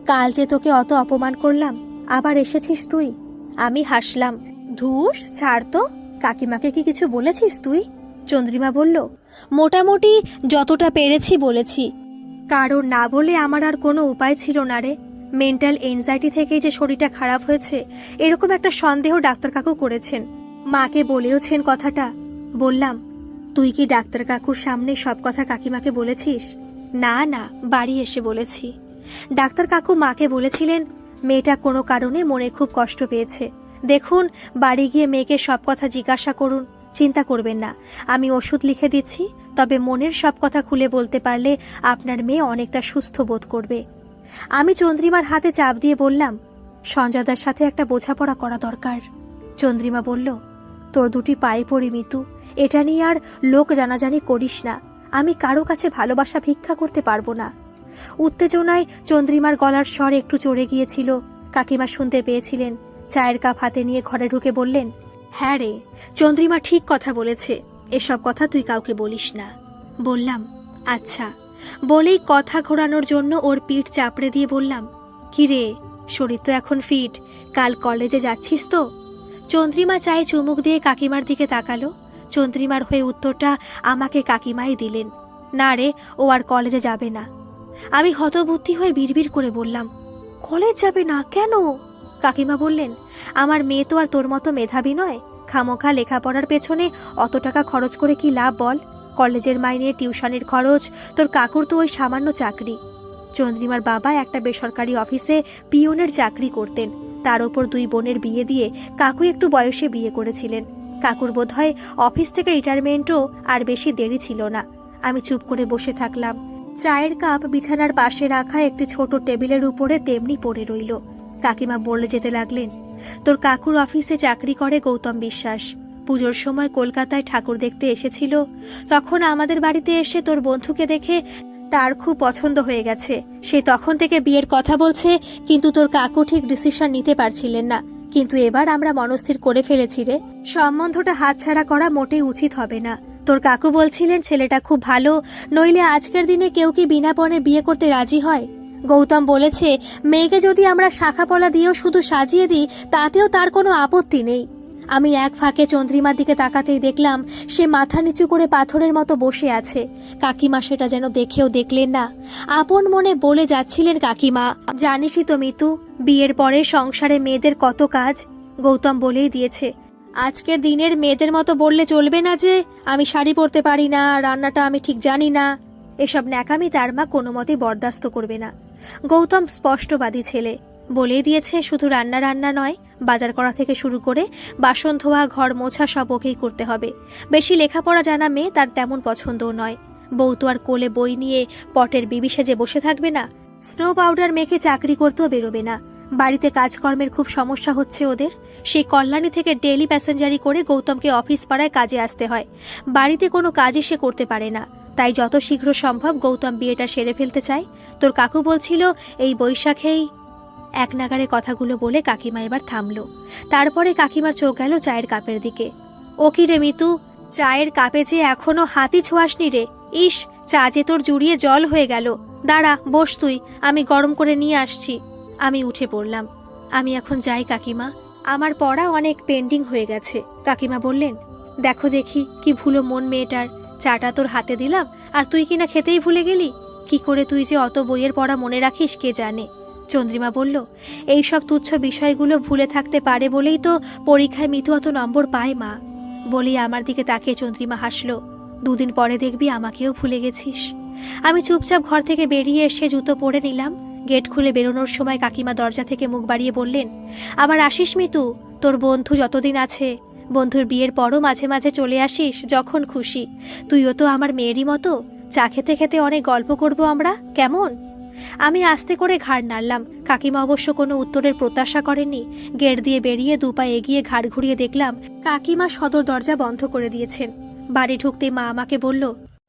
কাল যে তোকে অত অপমান করলাম, আবার এসেছিস তুই? আমি হাসলাম। ধুস, ছাড় তো। কাকিমাকে কি কিছু বলেছিস তুই? চন্দ্রিমা বলল, মোটামুটি যতটা পেরেছি বলেছি। কারণ না বলে আমার আর কোনো উপায় ছিল না রে। মেন্টাল এনজাইটি থেকেই যে শরীরটা খারাপ হয়েছে, এরকম একটা সন্দেহ ডাক্তার কাকু করেছেন। মাকে বলেওছেন কথাটা। বললাম, তুই কি ডাক্তার কাকুর সামনে সব কথা কাকিমাকে বলেছিস? না না, বাড়ি এসে বলেছি। ডাক্তার কাকু মাকে বলেছিলেন, মেয়েটা কোনো কারণে মনে খুব কষ্ট পেয়েছে। দেখুন, বাড়ি গিয়ে মেয়েকে সব কথা জিজ্ঞাসা করুন, চিন্তা করবেন না, আমি ওষুধ লিখে দিচ্ছি। তবে মনের সব কথা খুলে বলতে পারলে আপনার মেয়ে অনেকটা সুস্থ বোধ করবে। আমি চন্দ্রিমার হাতে চাপ দিয়ে বললাম, সঞ্জয়দার সাথে একটা বোঝাপড়া করা দরকার। চন্দ্রিমা বলল, তোর দুটি পায়ে পড়ি মিতু, এটা নিয়ে আর লোক জানাজানি করিস না। আমি কারো কাছে ভালোবাসা ভিক্ষা করতে পারবো না। উত্তেজনায় চন্দ্রিমার গলার স্বর একটু চড়ে গিয়েছিল। কাকিমা শুনতে পেয়েছিলেন। চায়ের কাপ হাতে নিয়ে ঘরে ঢুকে বললেন, হ্যাঁ রে, চন্দ্রিমা ঠিক কথা বলেছে, এসব কথা তুই কাউকে বলিস না। বললাম, আচ্ছা। বলেই কথা ঘোরানোর জন্য ওর পিঠ চাপড়ে দিয়ে বললাম, কি রে, শরীর তো এখন ফিট, কাল কলেজে যাচ্ছিস তো? চন্দ্রিমা চায়ে চুমুক দিয়ে কাকিমার দিকে তাকালো। চন্দ্রিমার হয়ে উত্তরটা আমাকে কাকিমাই দিলেন, না রে, ও আর কলেজে যাবে না। আমি হতবুদ্ধি হয়ে বিড়বিড় করে বললাম, কলেজ যাবে না কেন? কাকিমা বললেন, আমার মেয়ে তো আর তোর মতো মেধাবী নয়, খামোখা লেখাপড়ার পেছনে অত টাকা খরচ করে কি লাভ বল? কলেজের মাইনে, টিউশনের খরচ, তোর কাকুর তো ওই সামান্য চাকরি। চন্দ্রিমার বাবা একটা বেসরকারি অফিসে পিওনের চাকরি করতেন। তার ওপর 2 বোনের বিয়ে দিয়ে কাকু একটু বয়সে বিয়ে করেছিলেন। কাকুর বোধহয় অফিস থেকে রিটায়ারমেন্টও আর বেশি দেরি ছিল না। আমি চুপ করে বসে থাকলাম। চায়ের কাপ বিছানার পাশে রাখা একটি ছোট টেবিলের উপরে তেমনি পড়ে রইল। কাকিমা বলে যেতে লাগলেন, তোর কাকুর অফিসে চাকরি করে গৌতম বিশ্বাস। পুজোর সময় কলকাতায় ঠাকুর দেখতে এসেছিল, তখন আমাদের বাড়িতে এসে তোর বন্ধুকে দেখে তার খুব পছন্দ হয়ে গেছে। সে তখন থেকে বিয়ের কথা বলছে, কিন্তু তোর কাকু ঠিক ডিসিশন নিতে পারছিলেন না। কিন্তু এবার আমরা মনস্থির করে ফেলেছি রে, সম্বন্ধটা হাতছাড়া করা মোটেই উচিত হবে না। তোর কাকু বলছিলেন ছেলেটা খুব ভালো, নইলে আজকের দিনে কেউ কি বিনা পণে বিয়ে করতে রাজি হয়? গৌতম বলেছে, মেয়েকে যদি আমরা শাখা পলা দিয়েও শুধু সাজিয়ে দিই, তাতেও তার কোনো আপত্তি নেই। আমি এক ফাঁকে চন্দ্রিমার দিকে তাকাতেই দেখলাম সে মাথা নিচু করে পাথরের মতো বসে আছে। কাকিমা সেটা যেন দেখেও দেখলেন না। আপন মনে বলে যাচ্ছিলেন, কাকিমা জানিসই তো মিতু, বিয়ের পরে সংসারে মেয়েদের কত কাজ। গৌতম বলেই দিয়েছে, আজকের দিনের মেয়েদের মতো বললে চলবে না যে আমি শাড়ি পরতে পারি না, রান্নাটা আমি ঠিক জানি না। এসব ন্যাকামি তার মা কোনো মতেই বরদাস্ত করবে না। গৌতম স্পষ্টবাদী ছেলে, বলেই দিয়েছে শুধু রান্না নয়, বাজার করা থেকে শুরু করে বাসন ধোয়া, ঘর মোছা সব ওকেই করতে হবে। বেশি লেখাপড়া জানা মেয়ে তার তেমন পছন্দও নয়। বউ তো আর কোলে বই নিয়ে পটের বিবি সেজে বসে থাকবে না। স্নো পাউডার মেখে চাকরি করতেও বেরোবে না। বাড়িতে কাজকর্মের খুব সমস্যা হচ্ছে ওদের। সেই কল্যাণী থেকে ডেইলি প্যাসেঞ্জারি করে গৌতমকে অফিস পাড়ায় কাজে আসতে হয়। বাড়িতে কোনো কাজই সে করতে পারে না। তাই যত শীঘ্র সম্ভব গৌতম বিয়েটা সেরে ফেলতে চায়। তোর কাকু বলছিল এই বৈশাখেই। এক নাগারে কথাগুলো বলে কাকিমা এবার থামলো। তারপরে কাকিমার চোখ গেল চায়ের কাপের দিকে। ও কি রে মিতু, চায়ের কাপে যে এখনো হাতই ছোঁয়াসনি রে। ইস, চা যে তোর জুড়িয়ে জল হয়ে গেল। দাঁড়া, বস তুই, আমি গরম করে নিয়ে আসছি। আমি উঠে পড়লাম। আমি এখন যাই কাকিমা, আমার পড়া অনেক পেন্ডিং হয়ে গেছে। কাকিমা বললেন, দেখো দেখি কি ভুলো মন মেয়েটার, চাটা তোর হাতে দিলাম আর তুই কিনা খেতেই ভুলে গেলি। কি করে তুই যে অত বইয়ের পড়া মনে রাখিস কে জানে। চন্দ্রিমা বলল, এই সব তুচ্ছ বিষয়গুলো ভুলে থাকতে পারে বলেই তো পরীক্ষায় মিতু অত নম্বর পায় মা। বলি আমার দিকে তাকিয়ে চন্দ্রিমা হাসলো। দুদিন পরে দেখবি আমাকেও ভুলে গেছিস। আমি চুপচাপ ঘর থেকে বেরিয়ে এসে জুতো পরে নিলাম। গেট খুলে বেরোনোর সময় কাকিমা দরজা থেকে মুখ বাড়িয়ে বললেন, আবার আসিস মিতু, তোর বন্ধু যতদিন আছে। বন্ধুর বিয়ের পরও মাঝে মাঝে চলে আসিস যখন খুশি। তুইও তো আমার মেয়েরই মতো। চা খেতে খেতে অনেক গল্প করব আমরা, কেমন? আমি আস্তে করে ঘাড় নাড়লাম। কাকিমা অবশ্য কোনো উত্তরের প্রত্যাশা করেননি। গেট দিয়ে বেরিয়ে দুপা এগিয়ে ঘাড় ঘুরিয়ে দেখলাম কাকিমা সদর দরজা বন্ধ করে দিয়েছেন। বাড়ি ঢুকতেই মা আমাকে বলল,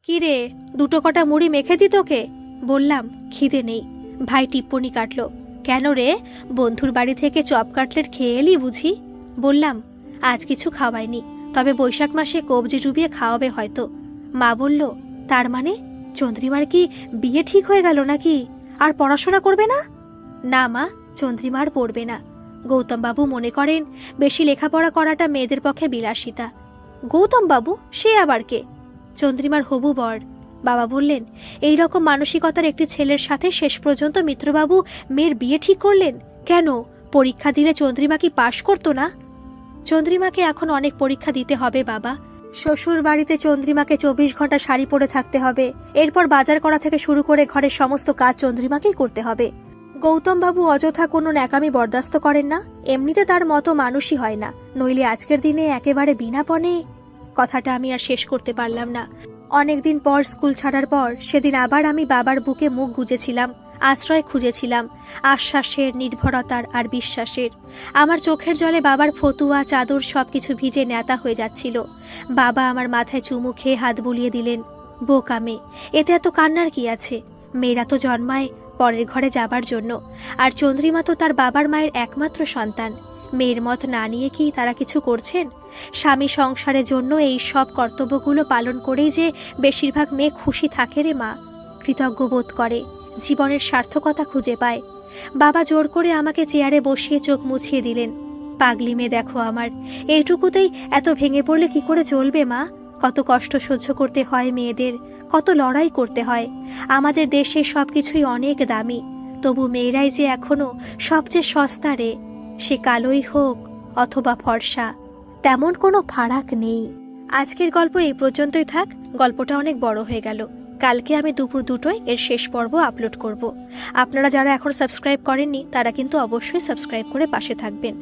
কি রে, দুটো কটা মুড়ি মেখে দি তোকে? বললাম, খিদে নেই। ভাই টিপ্পনি কাটল, কেন রে, বন্ধুর বাড়ি থেকে চপ কাটলেট খেয়ে এলি বুঝি? বললাম, আজ কিছু খাওয়াইনি, তবে বৈশাখ মাসে কবজি ডুবিয়ে খাওয়াবে হয়তো। মা বলল, তার মানে চন্দ্রিমার কি বিয়ে ঠিক হয়ে গেল নাকি? আর পড়াশোনা করবে না? না মা, চন্দ্রিমার পড়বে না। গৌতম বাবু মনে করেন বেশি লেখাপড়া করাটা মেয়েদের পক্ষে বিলাসিতা। গৌতম বাবু, সে আবার কে? চন্দ্রিমার হবু বর। বাবা বললেন, এই রকম মানসিকতার একটি ছেলের সাথে শেষ পর্যন্ত মিত্রবাবু মেয়ের বিয়ে ঠিক করলেন কেন? পরীক্ষা দিলে চন্দ্রিমা কি পাশ করতো না? চন্দ্রিমাকে এখন অনেক পরীক্ষা দিতে হবে বাবা। শ্বশুর বাড়িতে চন্দ্রিমাকে 24 ঘন্টা শাড়ি পরে থাকতে হবে। এরপর বাজার করা থেকে শুরু করে ঘরের সমস্ত কাজ চন্দ্রিমাকেই করতে হবে। গৌতম বাবু অযথা কোনো ন্যাকামি বরদাস্ত করেন না। এমনিতে তার মতো মানুষই হয় না, নইলে আজকের দিনে একেবারে বিনাপনে। কথাটা আমি আর শেষ করতে পারলাম না। অনেকদিন পর স্কুল ছাড়ার পর সেদিন আবার আমি বাবার বুকে মুখ গুজেছিলাম, আশ্রয় খুঁজেছিলাম, আশ্বাসের, নির্ভরতার আর বিশ্বাসের। আমার চোখের জলে বাবার ফতুয়া, চাদর সবকিছু ভিজে নেতা হয়ে যাচ্ছিল। বাবা আমার মাথায় চুমু খেয়ে হাত বুলিয়ে দিলেন। বোকা মেয়ে, এতে এত কান্নার কি আছে? মেয়েরা তো জন্মায় পরের ঘরে যাবার জন্য, আর চন্দ্রিমা তো তার বাবার মায়ের একমাত্র সন্তান। মেয়ের মত না নিয়ে কি তারা কিছু করছেন? স্বামী সংসারের জন্য এই সব কর্তব্যগুলো পালন করেই যে বেশিরভাগ মেয়ে খুশি থাকে রে মা, কৃতজ্ঞ বোধ করে, জীবনের সার্থকতা খুঁজে পায়। বাবা জোর করে আমাকে চেয়ারে বসিয়ে চোখ মুছিয়ে দিলেন। পাগলি মেয়ে দেখো আমার, এইটুকুতেই এত ভেঙে পড়লে কি করে চলবে মা? কত কষ্ট সহ্য করতে হয় মেয়েদের, কত লড়াই করতে হয়। আমাদের দেশে সবকিছুই অনেক দামি, তবু মেয়েরাই যে এখনো সবচেয়ে সস্তা রে। সে কালোই হোক অথবা ফর্সা, তেমন কোনো ফারাক নেই। আজকের গল্প এই পর্যন্তই থাক। গল্পটা অনেক বড় হয়ে গেল। কালকে আমি দুপুর 2টোয় এর শেষ পর্ব আপলোড করব। আপনারা যারা এখন সাবস্ক্রাইব করেননি তারা কিন্তু অবশ্যই সাবস্ক্রাইব করে পাশে থাকবেন।